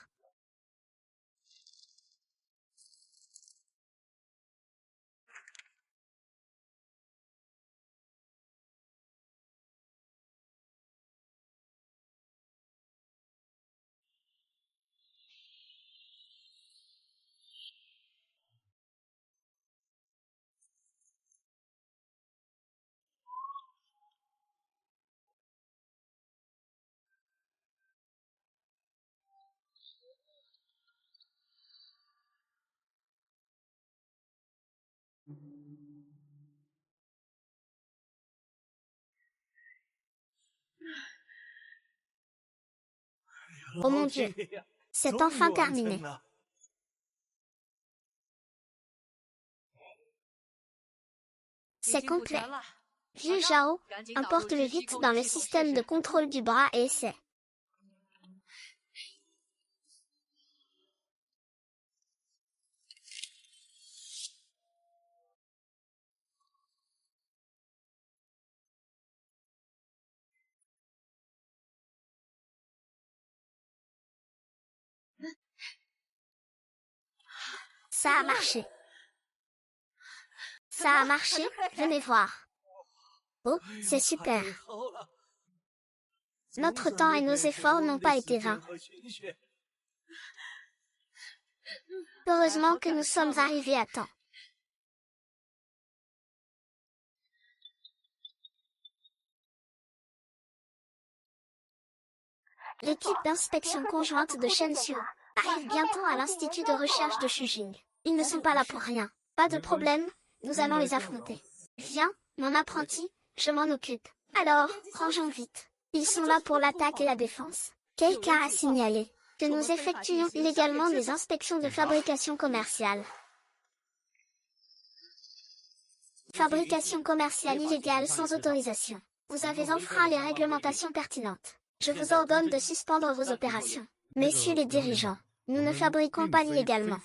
Oh mon Dieu, c'est enfin terminé. C'est complet. Vieux Zhao, importe-le vite dans le système de contrôle du bras et essaie. Ça a marché. Ça a marché, venez voir. Oh, c'est super. Notre temps et nos efforts n'ont pas été vains. Heureusement que nous sommes arrivés à temps. L'équipe d'inspection conjointe de Shenzhou arrive bientôt à l'Institut de recherche de Shujing. Ils ne sont pas là pour rien. Pas de problème, nous allons les affronter. Viens, mon apprenti, je m'en occupe. Alors, rangeons vite. Ils sont là pour l'attaque et la défense. Quelqu'un a signalé que nous effectuions illégalement des inspections de fabrication commerciale. Fabrication commerciale illégale sans autorisation. Vous avez enfreint les réglementations pertinentes. Je vous ordonne de suspendre vos opérations. Messieurs les dirigeants, nous ne fabriquons pas illégalement.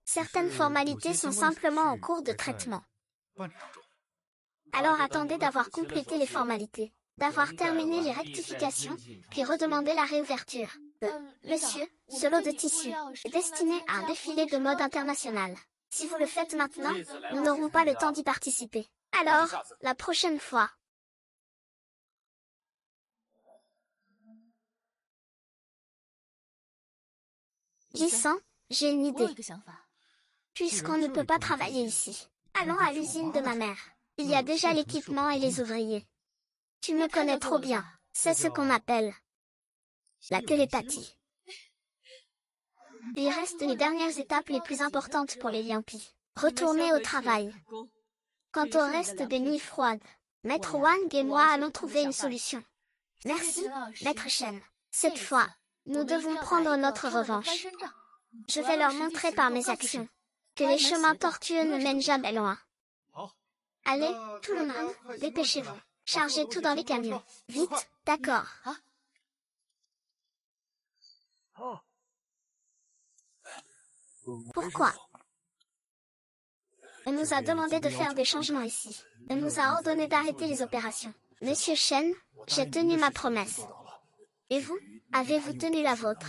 Certaines formalités sont simplement en cours de traitement. Alors attendez d'avoir complété les formalités, d'avoir terminé les rectifications, puis redemandez la réouverture. Monsieur, ce lot de tissu est destiné à un défilé de mode international. Si vous le faites maintenant, nous n'aurons pas le temps d'y participer. Alors, la prochaine fois. J100, j'ai une idée. Puisqu'on ne peut pas travailler ici, allons à l'usine de ma mère. Il y a déjà l'équipement et les ouvriers. Tu me connais trop bien. C'est ce qu'on appelle la télépathie. Il reste les dernières étapes les plus importantes pour les Yampi. Retourner au travail. Quant au reste des nuits froides, Maître Wang et moi allons trouver une solution. Merci, Maître Shen. Cette fois, nous devons prendre notre revanche. Je vais leur montrer par mes actions que les chemins tortueux ne mènent jamais loin. Allez, tout le monde, dépêchez-vous. Chargez tout dans les camions. Vite, d'accord. Pourquoi? On nous a demandé de faire des changements ici. On nous a ordonné d'arrêter les opérations. Monsieur Shen, j'ai tenu ma promesse. Et vous, avez-vous tenu la vôtre?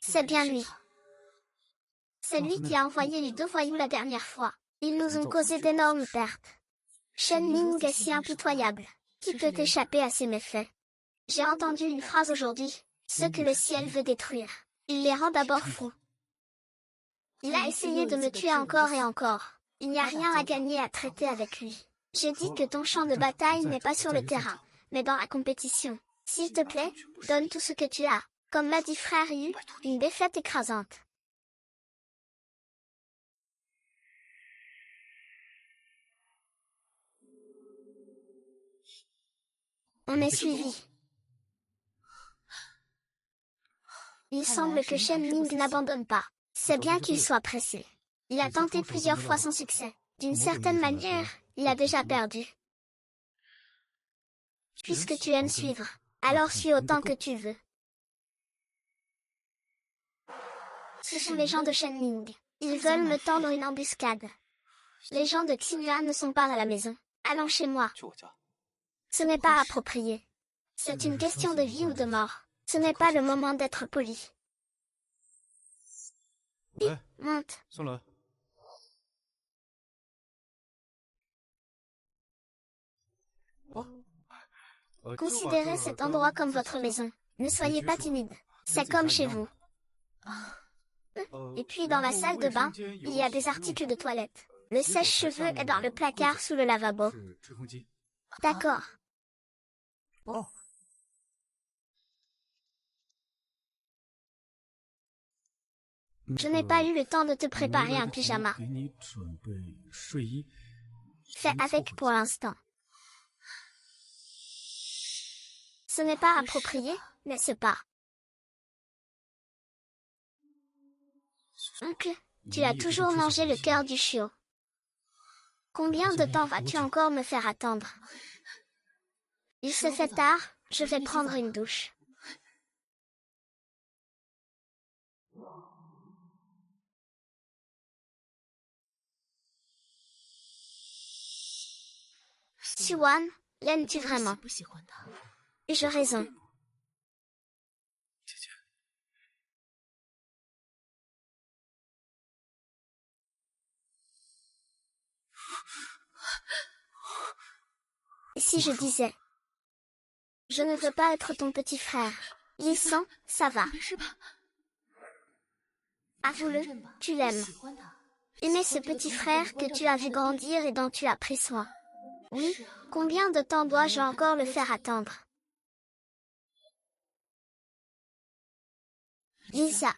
C'est bien lui. C'est lui qui a envoyé les 2 voyous la dernière fois. Ils nous ont causé d'énormes pertes. Shen Ning est si impitoyable. Qui peut échapper à ses méfaits? J'ai entendu une phrase aujourd'hui. Ce que le ciel veut détruire, il les rend d'abord fous. Il a essayé de me tuer encore et encore. Il n'y a rien à gagner à traiter avec lui. J'ai dit que ton champ de bataille n'est pas sur le terrain, mais dans la compétition. S'il te plaît, donne tout ce que tu as. Comme m'a dit frère Yu, une défaite écrasante. On est suivi. Il semble que Shen Ning n'abandonne pas. C'est bien qu'il soit pressé. Il a tenté plusieurs fois sans succès. D'une certaine manière, il a déjà perdu. Puisque tu aimes suivre, alors suis autant que tu veux. Ce sont les gens de Shen Ning. Ils veulent me tendre une embuscade. Les gens de Xinhua ne sont pas à la maison. Allons chez moi. Ce n'est pas approprié. C'est une question de vie ou de mort. Ce n'est pas le moment d'être poli. Monte. Considérez cet endroit comme votre maison. Ne soyez pas timide. C'est comme chez vous. Et puis dans la salle de bain, il y a des articles de toilette. Le sèche-cheveux est dans le placard sous le lavabo. D'accord. Je n'ai pas eu le temps de te préparer un pyjama. Fais avec pour l'instant. Ce n'est pas approprié, n'est-ce pas? Oncle, tu as toujours mangé le cœur du chiot. Combien de temps vas-tu encore me faire attendre? Il se fait tard, je vais prendre une douche. Siwan, l'aimes-tu vraiment? Ai-je raison? Et si je disais, je ne veux pas être ton petit frère. Lissan, ça va. Avoue-le, tu l'aimes. Aimer ce petit frère que tu as vu grandir et dont tu as pris soin. Oui, combien de temps dois-je encore le faire attendre? Lisa,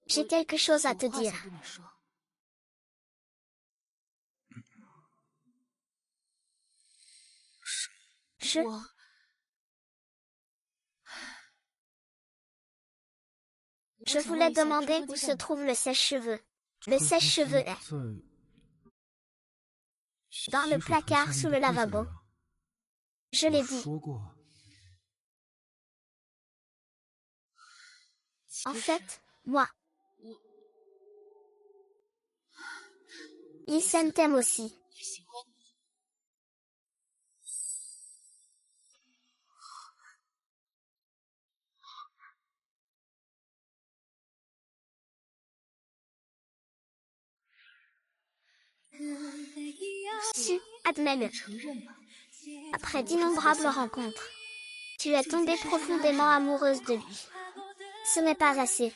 j'ai quelque chose à te dire. Je voulais demander où se trouve le sèche-cheveux. Le sèche-cheveux est dans le placard sous le lavabo. Je l'ai dit. En fait, moi. Isen t'aime aussi. Admets-le. Après d'innombrables rencontres, tu es tombée profondément amoureuse de lui. Ce n'est pas assez.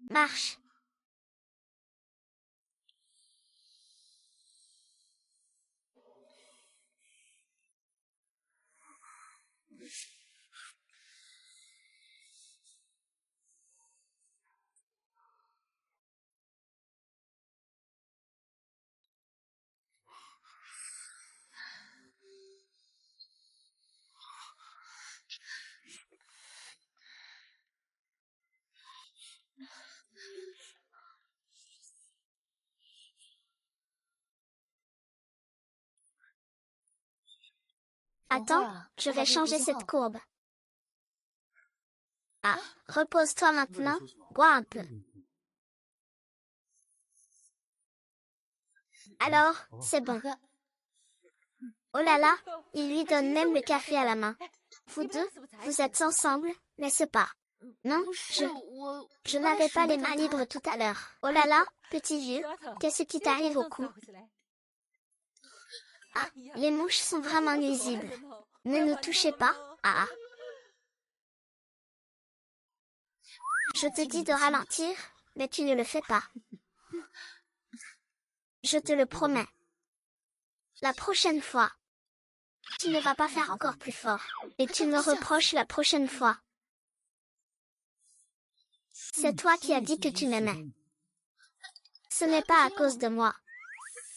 Marche. Attends, je vais changer cette courbe. Ah, repose-toi maintenant, bois un peu. Alors, c'est bon. Oh là là, il lui donne même le café à la main. Vous deux, vous êtes ensemble, n'est-ce pas? Non, je n'avais pas les mains libres tout à l'heure. Oh là là, petit vieux, qu'est-ce qui t'arrive au cou? Ah, les mouches sont vraiment nuisibles. Ne nous touchez pas, ah. Je te dis de ralentir, mais tu ne le fais pas. Je te le promets. La prochaine fois, tu ne vas pas faire encore plus fort. Et tu me reproches la prochaine fois. C'est toi qui as dit que tu m'aimais. Ce n'est pas à cause de moi.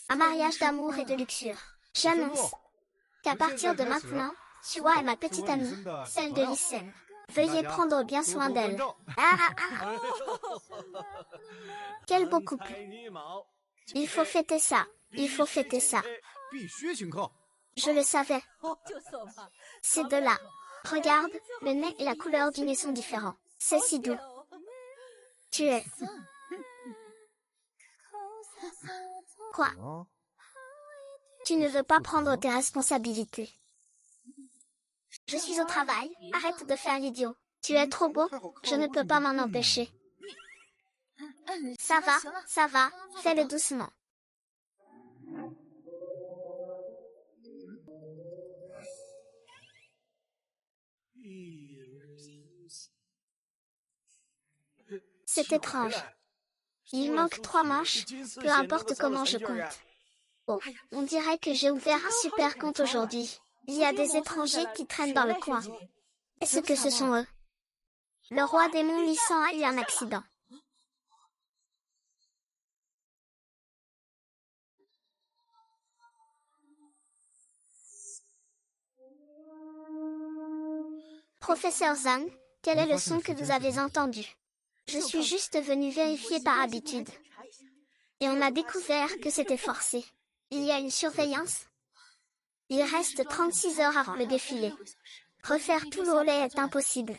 Un mariage d'amour et de luxure. J'annonce qu'à partir de maintenant, Siwa est ma petite amie, celle de Lisen. Veuillez prendre bien soin d'elle. Ah, ah, ah. Quel beau couple. Il faut fêter ça. Il faut fêter ça. Je le savais. Ces deux-là. Regarde, le nez et la couleur du nez sont différents. C'est si doux. Tu es... Quoi? Tu ne veux pas prendre tes responsabilités. Je suis au travail, arrête de faire l'idiot. Tu es trop beau, je ne peux pas m'en empêcher. Ça va, fais-le doucement. C'est étrange. Il manque 3 manches, peu importe comment je compte. Oh, on dirait que j'ai ouvert un super compte aujourd'hui. Il y a des étrangers qui traînent dans le coin. Est-ce que ce sont eux? Le roi démon Lyssan a eu un accident. Professeur Zhang, quel est le son que vous avez entendu? Je suis juste venu vérifier par habitude. Et on a découvert que c'était forcé. Il y a une surveillance. Il reste 36 heures avant le défilé. Refaire tout le relais est impossible.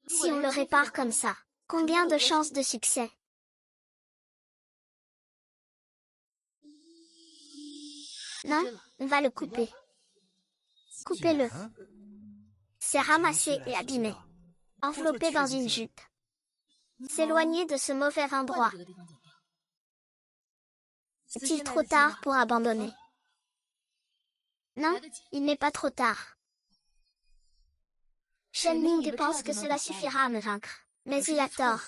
Si on le répare comme ça, combien de chances de succès? Non, on va le couper. Coupez-le. C'est ramassé et abîmé. Enveloppé dans une jupe. S'éloigner de ce mauvais endroit. Est-il trop tard pour abandonner? Non, il n'est pas trop tard. Shen Ning pense que cela suffira à me vaincre. Mais il a tort.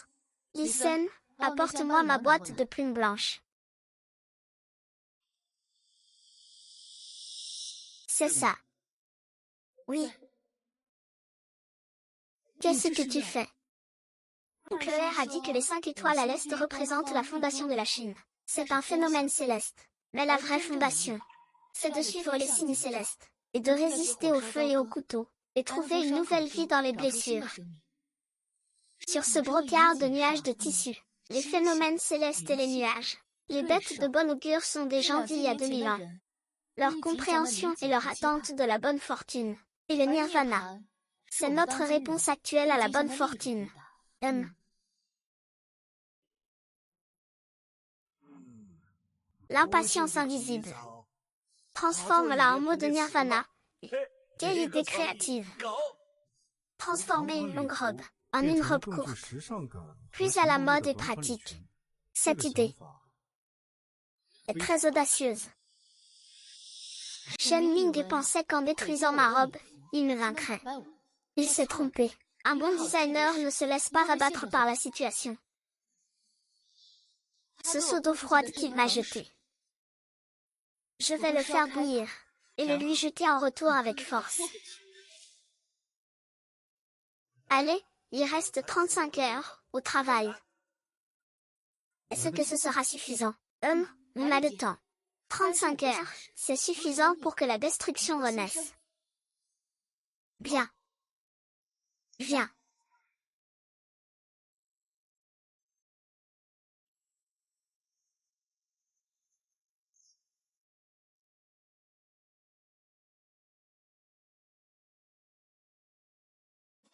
Listen, apporte-moi ma boîte de plumes blanches. C'est ça. Oui. Qu'est-ce que tu fais? Claire a dit que les 5 étoiles à l'Est représentent la fondation de la Chine. C'est un phénomène céleste. Mais la vraie fondation, c'est de suivre les signes célestes, et de résister au feu et au couteau, et trouver une nouvelle vie dans les blessures. Sur ce brocart de nuages de tissu, les phénomènes célestes et les nuages, les bêtes de bon augure sont des gens d'il y a 2000 ans. Leur compréhension et leur attente de la bonne fortune, et le nirvana. C'est notre réponse actuelle à la bonne fortune. L'impatience invisible. Transforme-la en mot de nirvana. Quelle idée créative. Transformer une longue robe en une robe courte. Plus à la mode et pratique. Cette idée est très audacieuse. Shen Ning pensait qu'en détruisant ma robe, il me vaincrait. Il s'est trompé. Un bon designer ne se laisse pas rabattre par la situation. Ce seau d'eau froide qu'il m'a jeté. Je vais le faire bouillir, et le lui jeter en retour avec force. Allez, il reste 35 heures, au travail. Est-ce que ce sera suffisant? On a le temps. 35 heures, c'est suffisant pour que la destruction renaisse. Bien. Viens.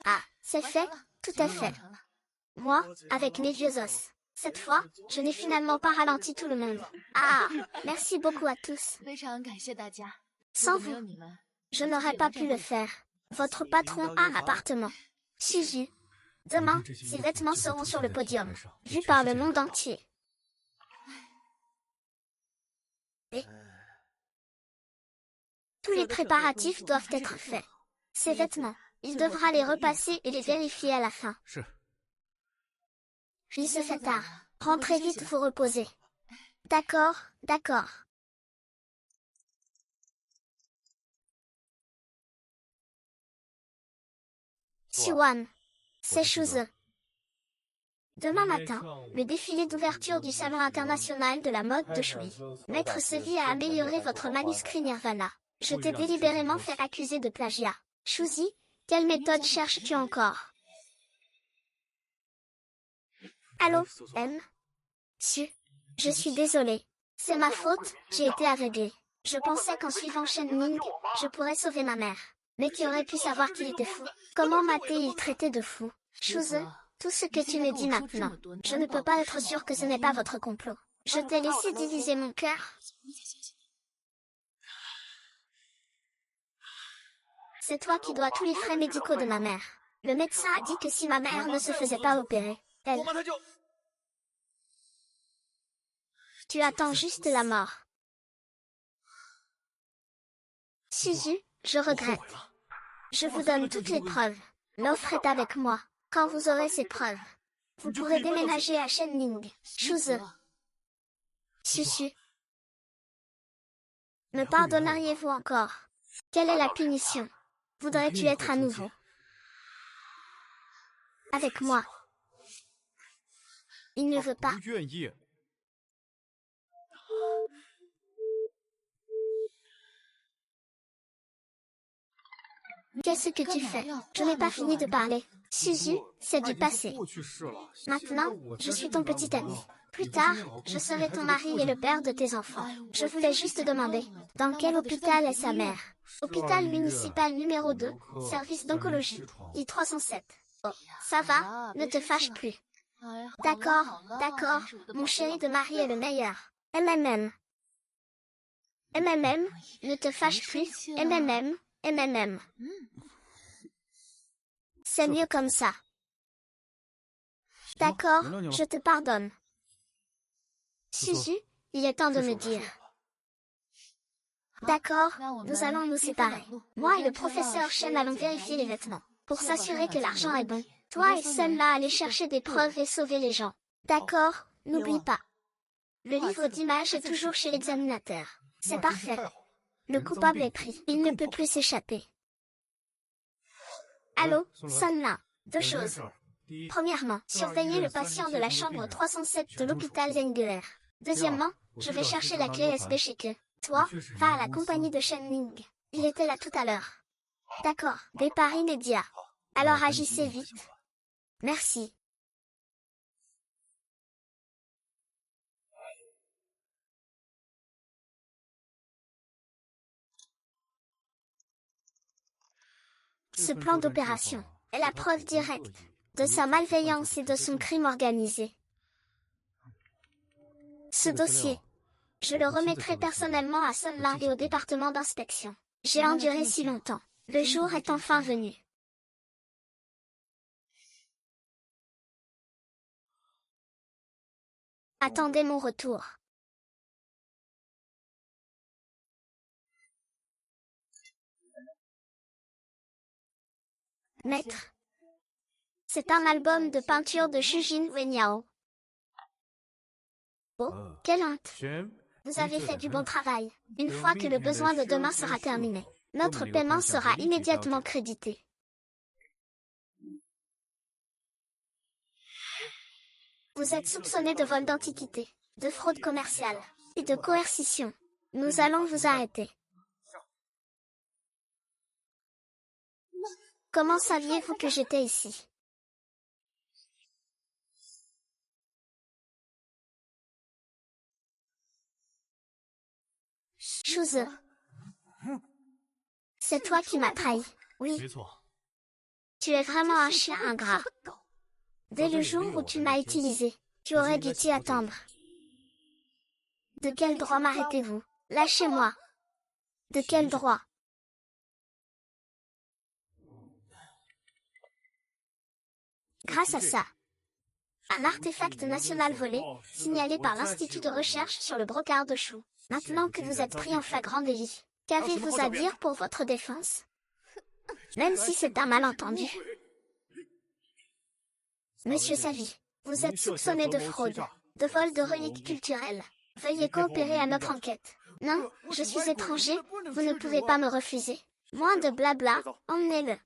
Ah, c'est fait, tout est fait. Moi, avec mes vieux os. Cette fois, je n'ai finalement pas ralenti tout le monde. Ah, merci beaucoup à tous. Sans vous, je n'aurais pas pu le faire. Votre patron a un appartement. Suzu. Demain, ses vêtements seront sur le podium, vus par le monde entier. Et tous les préparatifs doivent être faits. Ces vêtements, il devra les repasser et les vérifier à la fin. Il se fait tard. Rentrez vite vous reposer. D'accord, d'accord. Siwan. C'est chose. Demain matin, le défilé d'ouverture du Salon international de la mode de Shui. Maître Sevi a amélioré votre manuscrit Nirvana. Je t'ai délibérément fait accuser de plagiat. Shuzi, quelle méthode cherches-tu encore? Allô, M? Je suis désolée. C'est ma faute, j'ai été aveuglée. Je pensais qu'en suivant Shen Ning, je pourrais sauver ma mère. Mais qui aurait pu savoir qu'il était fou? Comment m'a-t-il traité de fou? Shuze, tout ce que tu me dis maintenant, je ne peux pas être sûre que ce n'est pas votre complot. Je t'ai laissé diviser mon cœur. C'est toi qui dois tous les frais médicaux de ma mère. Le médecin a dit que si ma mère ne se faisait pas opérer, elle... Tu attends juste la mort. Suzu, je regrette. Je vous donne toutes les preuves. L'offre est avec moi. Quand vous aurez ces preuves, Vous pourrez déménager à Shenning. Shuze. Susu. Me pardonneriez-vous encore? Quelle est la punition? Voudrais-tu être à nouveau avec moi? Il ne veut pas. Qu'est-ce que tu fais? Je n'ai pas fini de parler. Suzu, c'est du passé. Maintenant, je suis ton petit ami. Plus tard, je serai ton mari et le père de tes enfants. Je voulais juste demander, dans quel hôpital est sa mère? Hôpital municipal numéro 2, service d'oncologie, I-307. Oh, ça va, ne te fâche plus. D'accord, d'accord, mon chéri de mari est le meilleur. MMM. MMM, ne te fâche plus, MMM, MMM. C'est mieux comme ça. D'accord, je te pardonne. Suzu, il est temps de me dire. D'accord, nous allons nous séparer. Moi et le professeur Shen allons vérifier les vêtements, pour s'assurer que l'argent est bon. Toi et Sun-la allez chercher des preuves et sauver les gens. D'accord, n'oublie pas. Le livre d'images est toujours chez l'examinateur. C'est parfait. Le coupable est pris. Il ne peut plus s'échapper. Allô, Sun-la. Deux choses. Premièrement, surveillez le patient de la chambre 307 de l'hôpital Zengeler. Deuxièmement, je vais chercher la clé USB chez eux. Toi, va à la compagnie de Shenning. Il était là tout à l'heure. D'accord, départ immédiat. Alors agissez vite. Merci. Ce plan d'opération est la preuve directe de sa malveillance et de son crime organisé. Ce dossier, je le remettrai personnellement à Sun-la et au département d'inspection. J'ai enduré si longtemps. Le jour est enfin venu. Attendez mon retour. Maître. C'est un album de peinture de Shujin Wenyao. Oh, quelle honte. Vous avez fait du bon travail. Une fois que le besoin de demain sera terminé, notre paiement sera immédiatement crédité. Vous êtes soupçonné de vol d'antiquité, de fraude commerciale et de coercition. Nous allons vous arrêter. Comment saviez-vous que j'étais ici? Shuze. C'est toi qui m'as trahi. Oui. Tu es vraiment un chien ingrat. Dès le jour où tu m'as utilisé, tu aurais dû t'y attendre. De quel droit m'arrêtez-vous? Lâchez-moi. De quel droit? Grâce à ça. Un artefact national volé, signalé par l'Institut de recherche sur le brocard de chou. Maintenant que vous êtes pris en flagrant délit, qu'avez-vous à dire pour votre défense? Même si c'est un malentendu. Monsieur Savi, vous êtes soupçonné de fraude, de vol de reliques culturelles. Veuillez coopérer à notre enquête. Non, je suis étranger, vous ne pouvez pas me refuser. Moins de blabla, emmenez-le.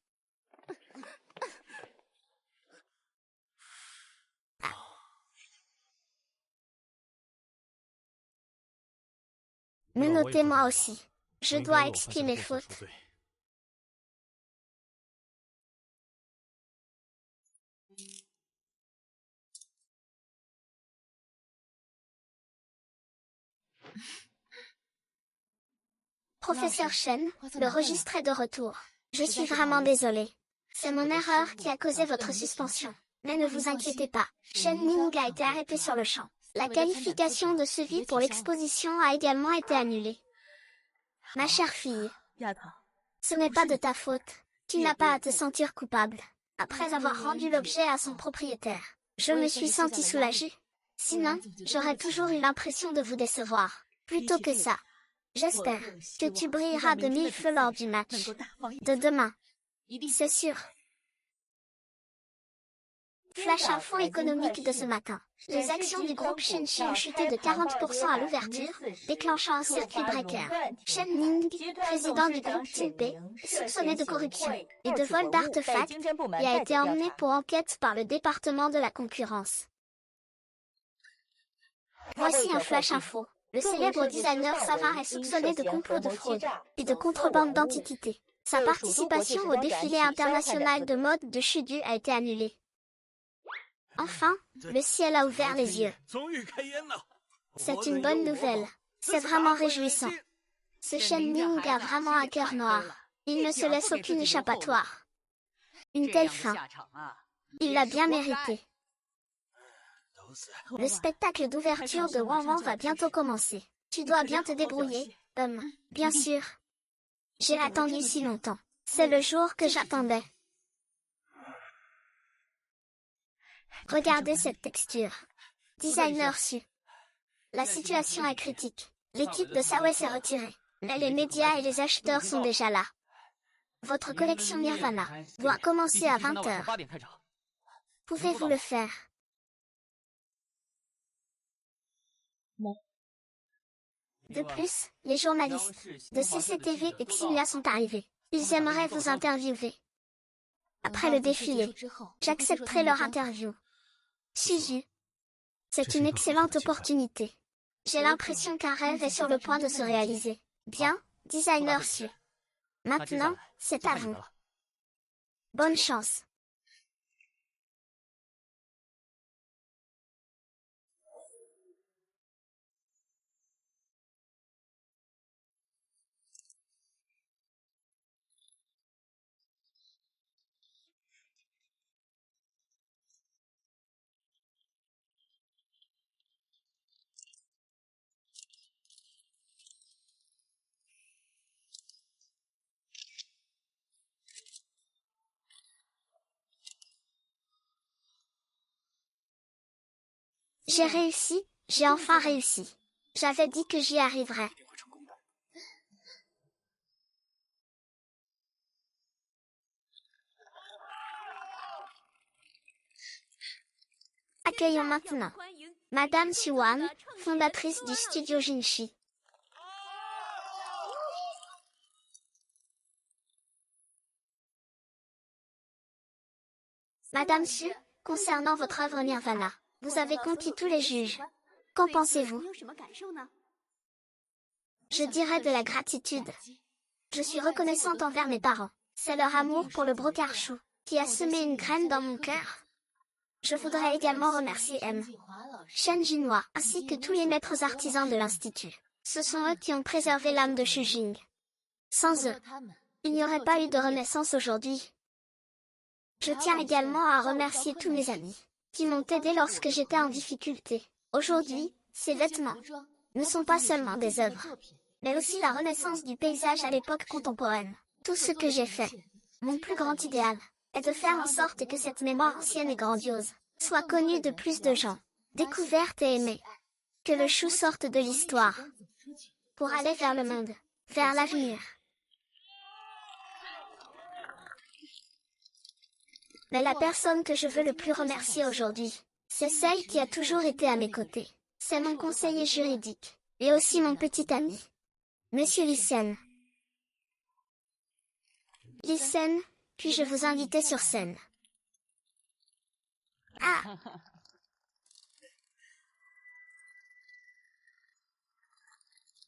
Me notez-moi aussi. Je dois expier mes fautes. Professeur Shen, le registre est de retour. Je suis vraiment désolée. C'est mon erreur qui a causé votre suspension. Mais ne vous inquiétez pas, Shen Ning a été arrêté sur le champ. La qualification de suivi pour l'exposition a également été annulée. Ma chère fille, ce n'est pas de ta faute. Tu n'as pas à te sentir coupable. Après avoir rendu l'objet à son propriétaire, je me suis sentie soulagée. Sinon, j'aurais toujours eu l'impression de vous décevoir. Plutôt que ça. J'espère que tu brilleras de mille feux lors du match de demain. C'est sûr. Flash info économique de ce matin. Les actions du groupe Shenxi ont chuté de 40% à l'ouverture, déclenchant un circuit breaker. Shen Ning, président du groupe Tinpei, soupçonné de corruption et de vol d'artefacts, y a été emmené pour enquête par le département de la concurrence. Voici un flash info. Le célèbre designer Savin est soupçonné de complot de fraude et de contrebande d'antiquités. Sa participation au défilé international de mode de Chudu a été annulée. Enfin, le ciel a ouvert les yeux. C'est une bonne nouvelle. C'est vraiment réjouissant. Ce Shen Ning a vraiment un cœur noir. Il ne se laisse aucune échappatoire. Une telle fin. Il l'a bien mérité. Le spectacle d'ouverture de Wang Wang va bientôt commencer. Tu dois bien te débrouiller, bien sûr. J'ai attendu si longtemps. C'est le jour que j'attendais. Regardez cette texture. Designer su. La situation est critique. L'équipe de Sawei s'est retirée. Mais les médias et les acheteurs sont déjà là. Votre collection Nirvana doit commencer à 20h. Pouvez-vous le faire? De plus, les journalistes de CCTV et Ximia sont arrivés. Ils aimeraient vous interviewer. Après le défilé, j'accepterai leur interview. Suzu. C'est une excellente opportunité. J'ai l'impression qu'un rêve est sur le point de se réaliser. Bien, designer su. Maintenant, c'est à vous. Bonne chance. J'ai réussi, j'ai enfin réussi. J'avais dit que j'y arriverais. Accueillons maintenant Madame Xuan, fondatrice du studio Jinshi. Madame Xu, concernant votre œuvre Nirvana, vous avez conquis tous les juges. Qu'en pensez-vous? Je dirais de la gratitude. Je suis reconnaissante envers mes parents. C'est leur amour pour le brocart chou qui a semé une graine dans mon cœur. Je voudrais également remercier Shen Jinhua, ainsi que tous les maîtres artisans de l'Institut. Ce sont eux qui ont préservé l'âme de Xu Jing. Sans eux, il n'y aurait pas eu de renaissance aujourd'hui. Je tiens également à remercier tous mes amis qui m'ont aidé lorsque j'étais en difficulté. Aujourd'hui, ces vêtements ne sont pas seulement des œuvres, mais aussi la renaissance du paysage à l'époque contemporaine. Tout ce que j'ai fait, mon plus grand idéal, est de faire en sorte que cette mémoire ancienne et grandiose soit connue de plus de gens, découverte et aimée. Que le chou sorte de l'histoire pour aller vers le monde, vers l'avenir. Mais la personne que je veux le plus remercier aujourd'hui, c'est celle qui a toujours été à mes côtés. C'est mon conseiller juridique, et aussi mon petit ami, Monsieur Lyssen. Lyssen, puis-je vous inviter sur scène? Ah!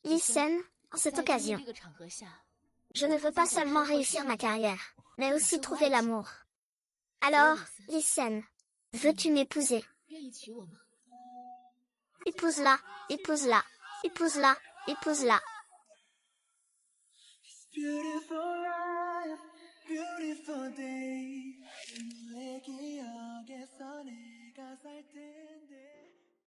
Lyssen, en cette occasion, je ne veux pas seulement réussir ma carrière, mais aussi trouver l'amour. Alors, Lyssen, veux-tu m'épouser? Épouse-la, épouse-la, épouse-la, épouse-la. Beautiful life, beautiful day.